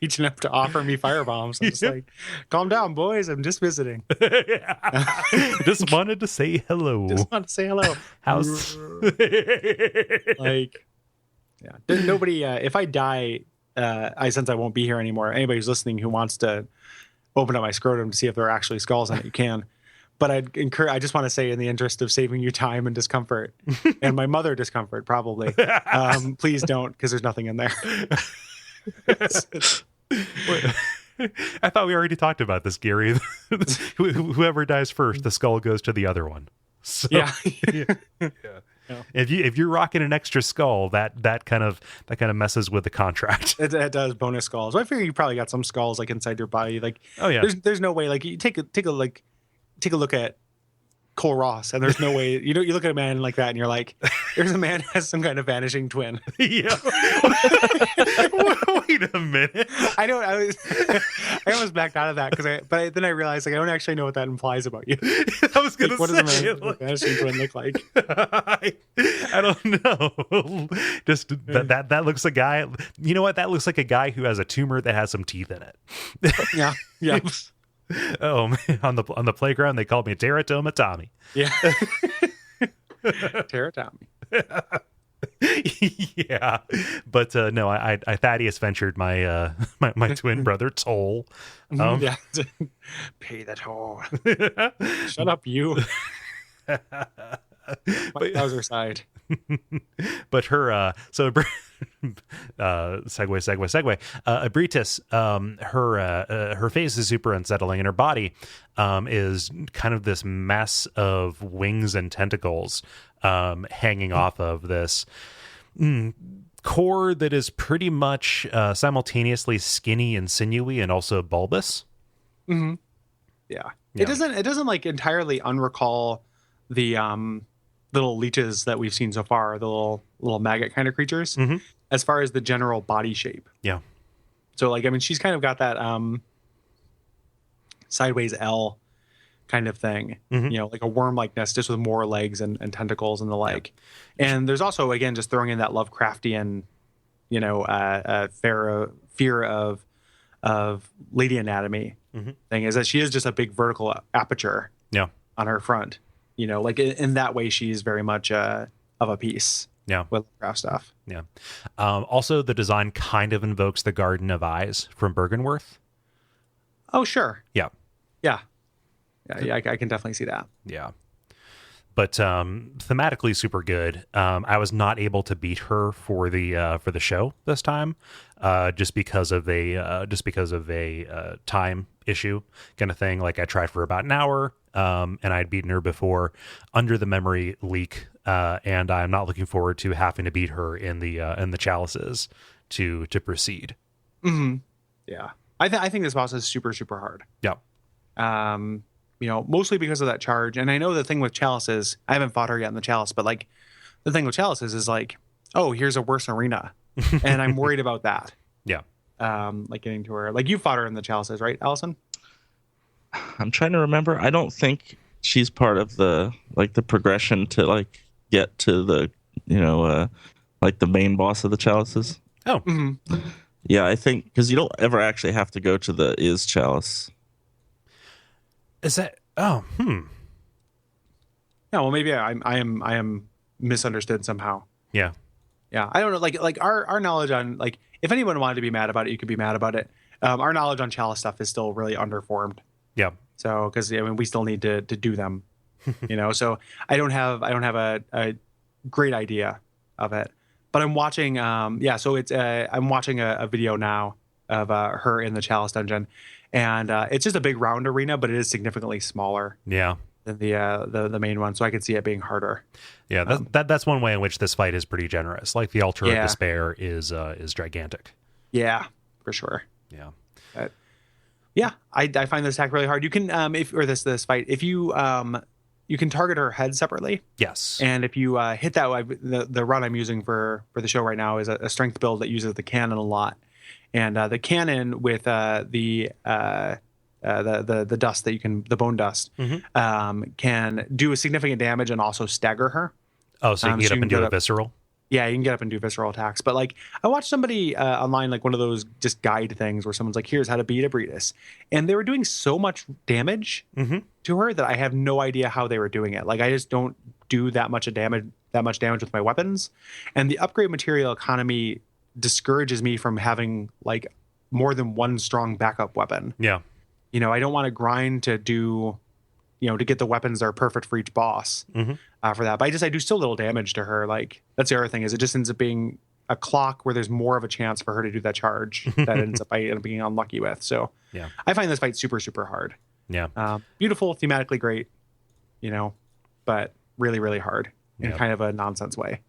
reaching up to offer me firebombs. I'm just like, calm down, boys. I'm just visiting. Just wanted to say hello. Just want to say hello. House. Like, yeah. There's nobody. If I die, I sense I won't be here anymore. Anybody who's listening who wants to open up my scrotum to see if there are actually skulls in it, you can. But I just want to say, in the interest of saving you time and discomfort, and my mother discomfort probably, please don't, because there's nothing in there. I thought we already talked about this, Gary. Whoever dies first, the skull goes to the other one. So, yeah. If you're rocking an extra skull, that kind of messes with the contract. It does bonus skulls. Well, I figure you probably got some skulls like inside your body. Like, oh yeah, there's no way. Like, you take a look at Cole Ross, and there's no way you look at a man like that and you're like, there's a man who has some kind of vanishing twin. Yeah. Wait a minute. I know. I almost backed out of that but then I realized like I don't actually know what that implies about you. I was gonna what say, does a man with a vanishing twin look like? I don't know. Just that looks a guy. You know what? That looks like a guy who has a tumor that has some teeth in it. Yeah. Yeah. Oh man, on the playground they called me Teratoma Tommy. Yeah. Teratoma. Yeah, but no, I Thaddeus ventured my my twin brother Toll. Yeah. Pay that toll. Shut up, you. Bowser side. But her segue. Abritus, her face is super unsettling, and her body is kind of this mess of wings and tentacles hanging off of this core that is pretty much simultaneously skinny and sinewy and also bulbous. Mm-hmm. Yeah. It doesn't like entirely unrecall the little leeches that we've seen so far, the little maggot kind of creatures, as far as the general body shape. Yeah. So like, I mean, she's kind of got that sideways L kind of thing, like a worm likeness, just with more legs and tentacles and the like. Yeah. And there's also, again, just throwing in that Lovecraftian, fear of lady anatomy thing, is that she is just a big vertical aperture on her front. Like in that way, she's very much of a piece. Yeah, with Lovecraft stuff. Yeah. Also, the design kind of invokes the Garden of Eyes from Bergenworth. Oh, sure. Yeah. Yeah. Yeah. I can definitely see that. Yeah. But thematically super good. I was not able to beat her for the show this time, just because of a time issue kind of thing. Like I tried for about an hour, and I'd beaten her before under the memory leak, and I'm not looking forward to having to beat her in the chalices to proceed. Mm-hmm. Yeah, I think this boss is super super hard. Yeah. Mostly because of that charge. And I know the thing with chalices, I haven't fought her yet in the chalice, but like the thing with chalices is like, oh, here's a worse arena. And I'm worried about that. Yeah. Like getting to her, like you fought her in the chalices, right, Allison? I'm trying to remember. I don't think she's part of the progression to like get to the, like the main boss of the chalices. Oh. Mm-hmm. Yeah, I think because you don't ever actually have to go to the chalice. Is that? Oh, Yeah, well, maybe I am misunderstood somehow. Yeah. Yeah, I don't know. Like our knowledge on, like, if anyone wanted to be mad about it, you could be mad about it. Our knowledge on chalice stuff is still really underformed. Yeah. So because we still need to do them, So I don't have a great idea of it. But I'm watching. So it's I'm watching a video now of her in the chalice dungeon. And it's just a big round arena, but it is significantly smaller. Yeah. Than the main one, so I could see it being harder. Yeah, that's one way in which this fight is pretty generous. Like the Altar of Despair is gigantic. Yeah, for sure. Yeah. But, I find this attack really hard. You can this fight, if you can target her head separately. Yes. And if you hit that, the run I'm using for the show right now is a strength build that uses the cannon a lot. And the cannon with the dust that you can, the bone dust, can do a significant damage and also stagger her. Oh, so you can get up and do a visceral? Yeah, you can get up and do visceral attacks. But like, I watched somebody online, like one of those just guide things where someone's like, here's how to beat a Breedis. And they were doing so much damage to her that I have no idea how they were doing it. Like, I just don't do that much damage with my weapons. And the upgrade material economy discourages me from having like more than one strong backup weapon. Yeah. I don't want to grind to do, to get the weapons that are perfect for each boss for that. But I do still little damage to her. Like, that's the other thing, is it just ends up being a clock where there's more of a chance for her to do that charge that I end up being unlucky with. So yeah, I find this fight super, super hard. Yeah. Beautiful, thematically great, but really, really hard in kind of a nonsense way.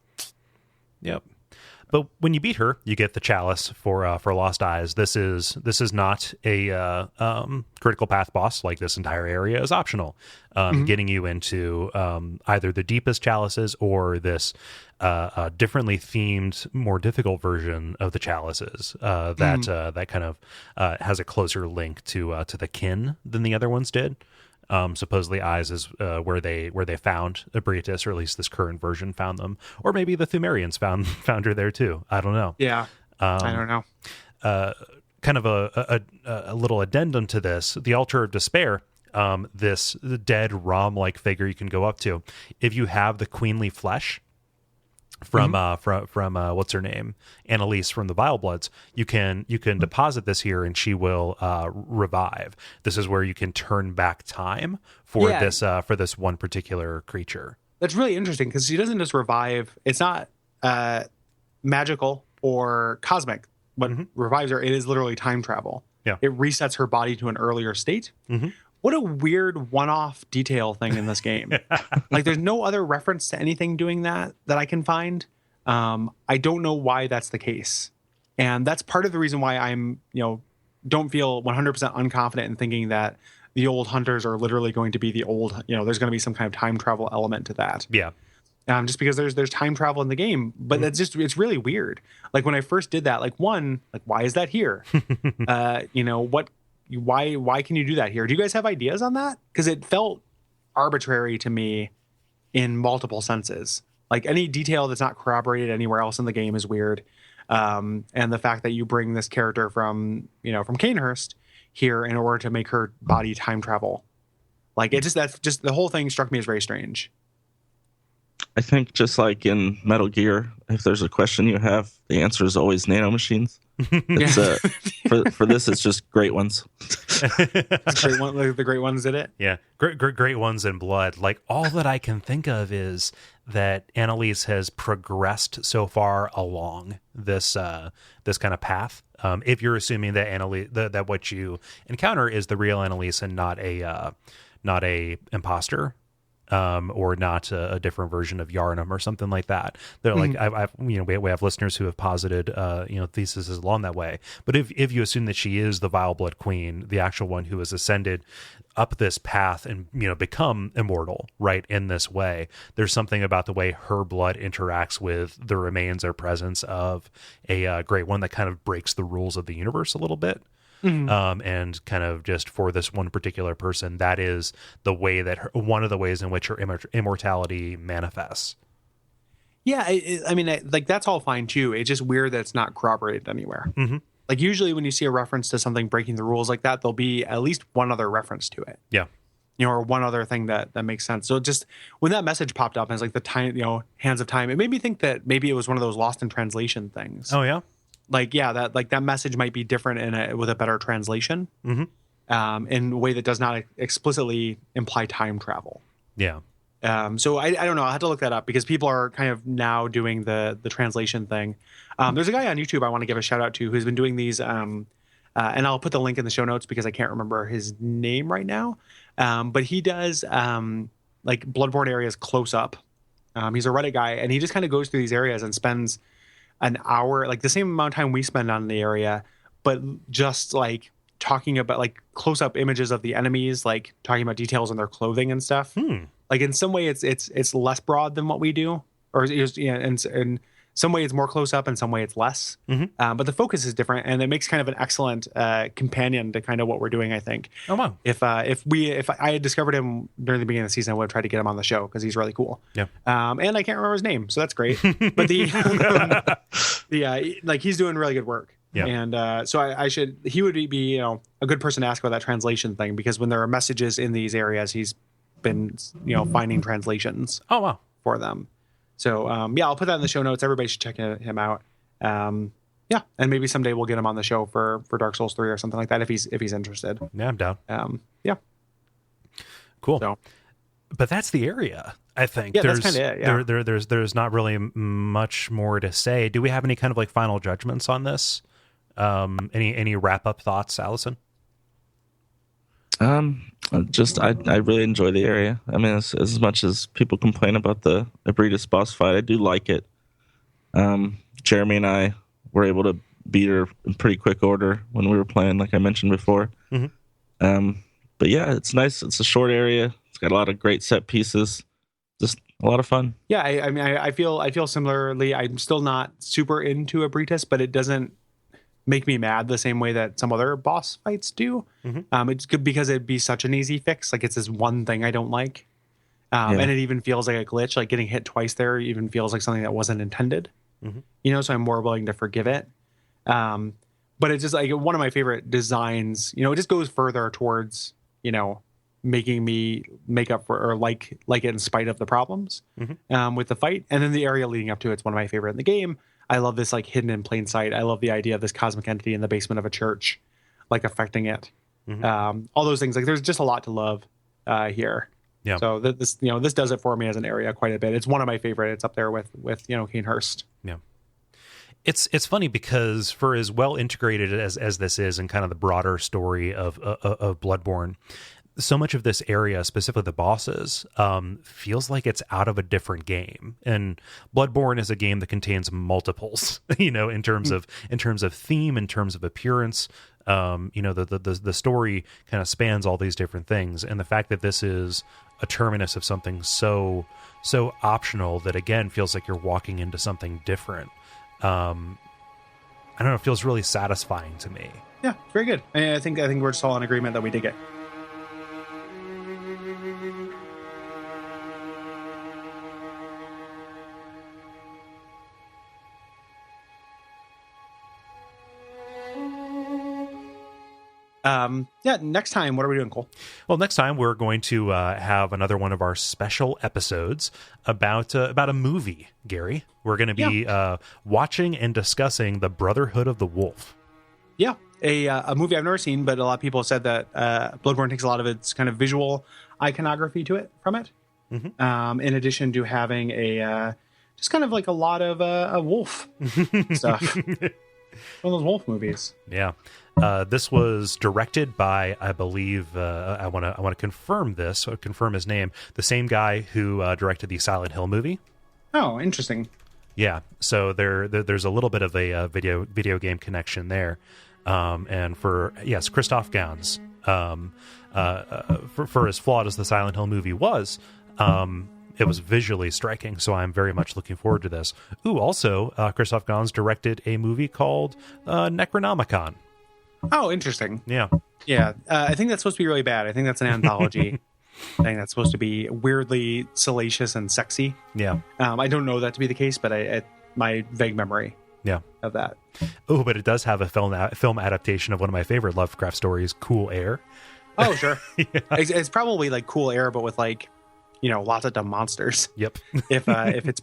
Yep. But when you beat her, you get the chalice for Lost Eyes. This is not a critical path boss. Like, this entire area is optional, getting you into either the deepest chalices or this differently themed, more difficult version of the chalices that kind of has a closer link to the kin than the other ones did. Supposedly Eyes is where they found Ebriatus, or at least this current version found them, or maybe the Thumerians found her there too. I don't know. Yeah, I don't know. Kind of a little addendum to this: the Altar of Despair. This dead Rom-like figure you can go up to if you have the queenly flesh from what's her name, Annalise from the Vile Bloods. You can deposit this here, and she will revive. This is where you can turn back time for this one particular creature. That's really interesting because she doesn't just revive. It's not magical or cosmic. What revives her, it is literally time travel. Yeah, it resets her body to an earlier state. What a weird one-off detail thing in this game. Like, there's no other reference to anything doing that I can find. I don't know why that's the case. And that's part of the reason why I'm, don't feel 100% unconfident in thinking that the old hunters are literally going to be the old, there's going to be some kind of time travel element to that. Yeah. Just because there's time travel in the game, but it's really weird. Like, when I first did that, why is that here? Why can you do that here? Do you guys have ideas on that? Because it felt arbitrary to me in multiple senses. Like, any detail that's not corroborated anywhere else in the game is weird. And the fact that you bring this character from Canehurst here in order to make her body time travel, that's just the whole thing struck me as very strange. I think just like in Metal Gear, if there's a question you have, the answer is always nanomachines. It's for this, it's just great ones. The great ones did it. Yeah, great ones in blood. Like, all that I can think of is that Annalise has progressed so far along this kind of path. If you're assuming that Annalise, that what you encounter is the real Annalise and not a imposter. Or not a different version of Yarnum or something like that. They're like, we have listeners who have posited, theses along that way. But if you assume that she is the Vile Blood Queen, the actual one who has ascended up this path and, become immortal, right, in this way, there's something about the way her blood interacts with the remains or presence of a Great One that kind of breaks the rules of the universe a little bit. And kind of just for this one particular person, that is the way that one of the ways in which her immortality manifests. Yeah, that's all fine too. It's just weird that it's not corroborated anywhere. Like, usually when you see a reference to something breaking the rules like that, there'll be at least one other reference to it. Yeah. Or one other thing that makes sense. So just when that message popped up, and it's like the time, Hands of Time, it made me think that maybe it was one of those lost in translation things. Oh yeah. That message might be different with a better translation, in a way that does not explicitly imply time travel. Yeah. So I don't know. I'll have to look that up because people are kind of now doing the translation thing. There's a guy on YouTube I want to give a shout out to who's been doing these, and I'll put the link in the show notes because I can't remember his name right now. But he does Bloodborne areas close up. He's a Reddit guy, and he just kind of goes through these areas and spends an hour, like the same amount of time we spend on the area, but just talking about close up images of the enemies, talking about details on their clothing and stuff. Like, in some way it's less broad than what we do, or in some way it's more close up, and some way it's less. But the focus is different, and it makes kind of an excellent companion to kind of what we're doing, I think. Oh wow! If I had discovered him during the beginning of the season, I would have tried to get him on the show because he's really cool. Yeah. And I can't remember his name, so that's great. But he's doing really good work. Yeah. And so he would be a good person to ask about that translation thing, because when there are messages in these areas, he's been finding translations. Oh wow! For them. So, I'll put that in the show notes. Everybody should check him out. And maybe someday we'll get him on the show for Dark Souls 3 or something like that if he's interested. Yeah, I'm down. Yeah. Cool. So, but that's the area, I think. Yeah, that's kind of it. Yeah. There's not really much more to say. Do we have any kind of final judgments on this? Any wrap up thoughts, Allison? I really enjoy the area. I mean, as much as people complain about the Ebriatus boss fight, I do like it. Jeremy and I were able to beat her in pretty quick order when we were playing, like I mentioned before. But yeah, it's nice. It's a short area. It's got a lot of great set pieces. Just a lot of fun. Yeah, I mean, I feel similarly. I'm still not super into Abritus, but it doesn't make me mad the same way that some other boss fights do. It's good because it'd be such an easy fix. Like, it's this one thing I don't like. And it even feels like a glitch. Like, getting hit twice there even feels like something that wasn't intended. You know, so I'm more willing to forgive it. But it's just like one of my favorite designs. You know, it just goes further towards, you know, making me make up for or like it in spite of the problems with the fight. And then the area leading up to it's one of my favorite in the game. I love this, like, hidden in plain sight. I love the idea of this cosmic entity in the basement of a church, like, affecting it. All those things. Like, there's just a lot to love here. Yeah. So this, you know, this does it for me as an area quite a bit. It's one of my favorite. It's up there with you know, Canehurst. Yeah. It's funny because for as well integrated as this is in kind of the broader story of Bloodborne, so much of this area, specifically the bosses, feels like it's out of a different game. And Bloodborne is a game that contains multiples, you know, in terms of theme, in terms of appearance. You know, the story kind of spans all these different things, and the fact that this is a terminus of something so optional that again feels like you're walking into something different. I don't know, it feels really satisfying to me. Yeah, very good. I think we're just all in agreement that we dig it. Yeah, next time, what are we doing, Kole? Well, next time we're going to have another one of our special episodes about a movie, Gary. We're going to be watching and discussing The Brotherhood of the Wolf. Yeah, a movie I've never seen, but a lot of people have said that Bloodborne takes a lot of its kind of visual iconography from it. In addition to having just kind of like a lot of a wolf stuff. One of those wolf movies. Yeah. This was directed by, I believe, I want to confirm this, or confirm his name, the same guy who directed the Silent Hill movie. Oh, interesting. Yeah, so there's a little bit of a video game connection there. And Christoph Gans, for as flawed as the Silent Hill movie was, it was visually striking, so I'm very much looking forward to this. Ooh, also, Christoph Gans directed a movie called Necronomicon. Oh, interesting. Yeah. Yeah, I think that's supposed to be really bad. I think that's an anthology thing that's supposed to be weirdly salacious and sexy. Yeah. I don't know that to be the case, but my vague memory of that. Oh, but it does have a film adaptation of one of my favorite Lovecraft stories, Cool Air. Oh, sure. Yeah. It's probably like Cool Air, but with like, you know, lots of dumb monsters. Yep. if it's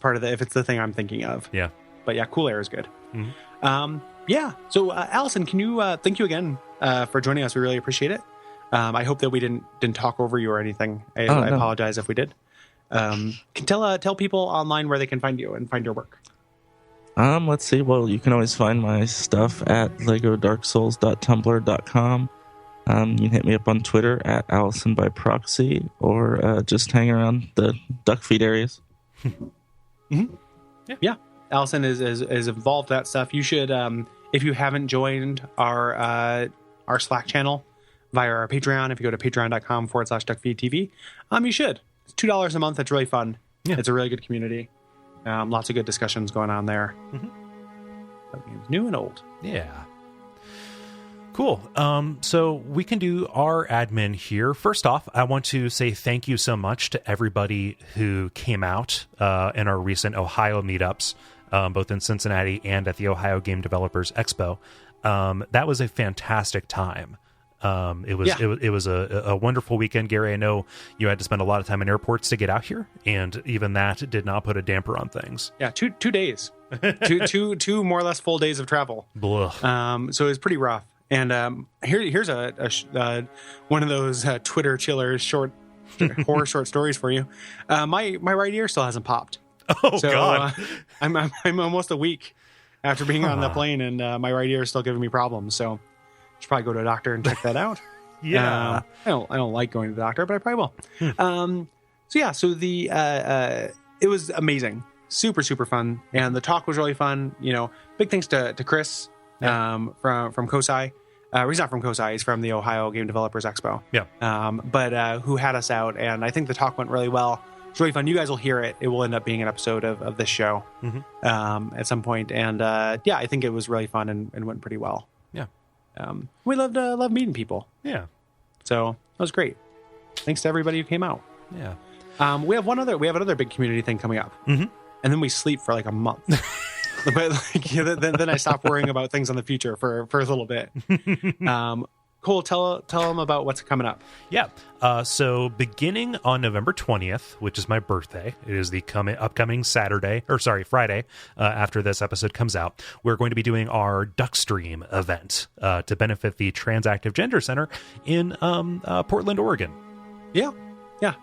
the thing I'm thinking of. Yeah. But yeah, Cool Air is good. Yeah. So, Allison, can you thank you again for joining us? We really appreciate it. I hope that we didn't talk over you or anything. I apologize if we did. Can tell people online where they can find you and find your work. Let's see. Well, you can always find my stuff at legodarksouls.tumblr.com. You can hit me up on Twitter at Allison by proxy, or just hang around the Duckfeed areas. Yeah. Allison is involved in that stuff. You should, if you haven't joined our Slack channel via our Patreon, if you go to patreon.com/Duckfeed.tv, you should. It's $2 a month. It's really fun. Yeah. It's a really good community. Lots of good discussions going on there. New and old. Yeah. Cool. So we can do our admin here. First off, I want to say thank you so much to everybody who came out in our recent Ohio meetups, both in Cincinnati and at the Ohio Game Developers Expo. That was a fantastic time. It was a wonderful weekend, Gary. I know you had to spend a lot of time in airports to get out here, and even that did not put a damper on things. Yeah, two days, two more or less full days of travel. Blah. So it was pretty rough. And here's a one of those Twitter chillers horror short stories for you. My right ear still hasn't popped. Oh, so, God! I'm almost a week after being on the plane, and my right ear is still giving me problems. So I should probably go to a doctor and check that out. Yeah, I don't like going to the doctor, but I probably will. So the it was amazing. super, super fun. And the talk was really fun. Big thanks to Chris from COSI. He's not from COSI. He's from the Ohio Game Developers Expo. Yeah. But who had us out. And I think the talk went really well. It's really fun. You guys will hear it. It will end up being an episode of this show at some point. And I think it was really fun and went pretty well. Yeah. We love meeting people. Yeah. So that was great. Thanks to everybody who came out. Yeah. We have another big community thing coming up. And then we sleep for like a month. But then I stop worrying about things in the future for a little bit. Kole, tell them about what's coming up. Yeah. So beginning on November 20th, which is my birthday, it is the upcoming Friday, after this episode comes out, we're going to be doing our Duckstream event to benefit the Transactive Gender Center in Portland, Oregon. Yeah.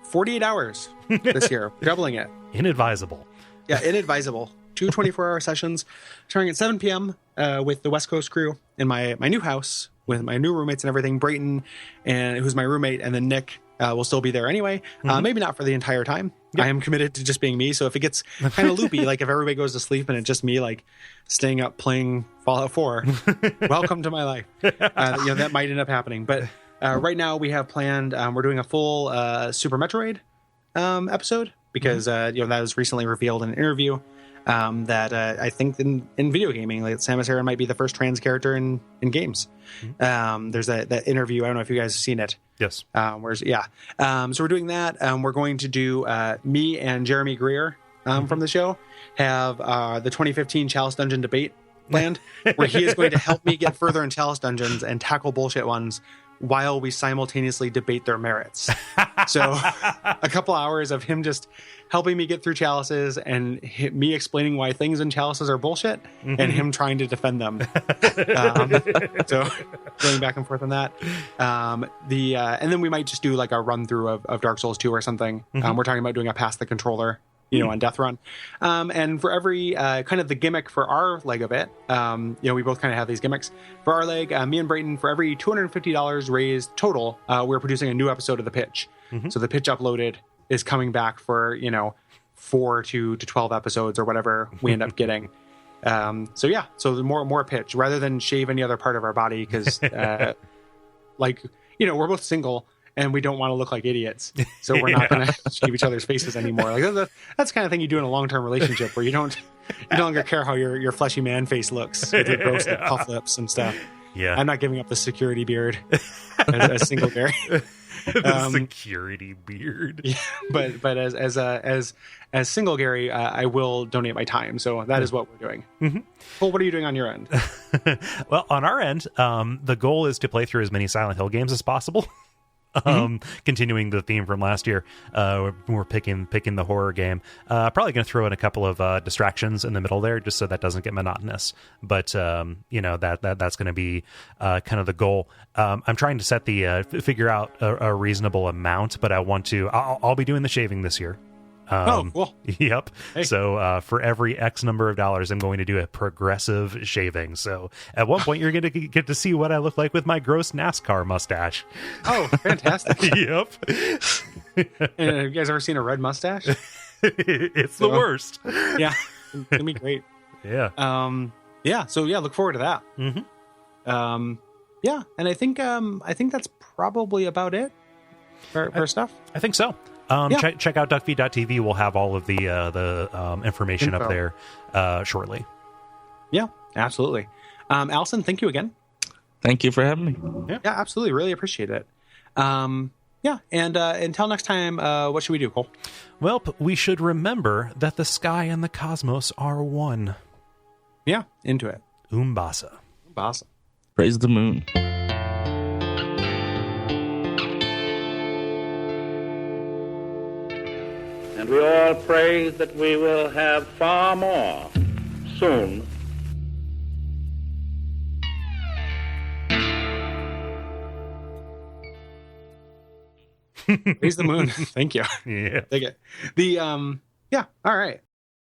48 hours this year, doubling it. Inadvisable. Yeah, inadvisable. 2 24-hour sessions starting at 7 p.m. With the West Coast crew in my new house with my new roommates and everything. Brayton, who's my roommate, and then Nick will still be there anyway. Maybe not for the entire time. Yep. I am committed to just being me. So if it gets kind of loopy, like if everybody goes to sleep and it's just me like staying up playing Fallout 4, welcome to my life. That might end up happening. But right now we have planned, we're doing a full Super Metroid episode because that was recently revealed in an interview. That I think in video gaming, like Samus Aran might be the first trans character in games. There's that interview. I don't know if you guys have seen it. Yes. So we're doing that. We're going to do me and Jeremy Greer from the show have the 2015 Chalice Dungeon debate planned, where he is going to help me get further in Chalice Dungeons and tackle bullshit ones while we simultaneously debate their merits. So a couple hours of him just helping me get through chalices and me explaining why things in chalices are bullshit and him trying to defend them. So going back and forth on that. And then we might just do like a run through of Dark Souls 2 or something. We're talking about doing a pass the controller, on Death Run. And for every kind of the gimmick for our leg of it, we both kind of have these gimmicks. For our leg, me and Brayton, for every $250 raised total, we're producing a new episode of The Pitch. So The Pitch Uploaded is coming back for, 4 to 12 episodes or whatever we end up getting. So the more pitch rather than shave any other part of our body because, we're both single. And we don't want to look like idiots, so we're not going to shave each other's faces anymore. Like that's the kind of thing you do in a long-term relationship where you no longer care how your fleshy man face looks with your gross puff lips and stuff. Yeah, I'm not giving up the security beard as single Gary. The security beard. Yeah, but as single Gary, I will donate my time. So that is what we're doing. Well, what are you doing on your end? Well, on our end, the goal is to play through as many Silent Hill games as possible. Continuing the theme from last year, we're picking the horror game. Probably going to throw in a couple of distractions in the middle there, just so that doesn't get monotonous. But that's going to be kind of the goal. I'm trying to set figure out a reasonable amount, but I'll be doing the shaving this year. Cool. Yep. Hey. So for every X number of dollars, I'm going to do a progressive shaving. So at one point, you're going to get to see what I look like with my gross NASCAR mustache. Oh, fantastic. Yep. And have you guys ever seen a red mustache? It's the worst. Yeah. It's going to be great. Yeah. So look forward to that. And I think that's probably about it for stuff. I think so. Check out Duckfeed.tv. We'll have all of the information up there shortly. Yeah, absolutely. Allison, thank you again. Thank you for having me. Yeah, absolutely. Really appreciate it. And until next time, what should we do, Kole? Well, we should remember that the sky and the cosmos are one. Yeah, into it. Umbasa. Umbasa. Praise the moon. And we all pray that we will have far more soon. Praise the moon. Thank you. Yeah. Take it. All right.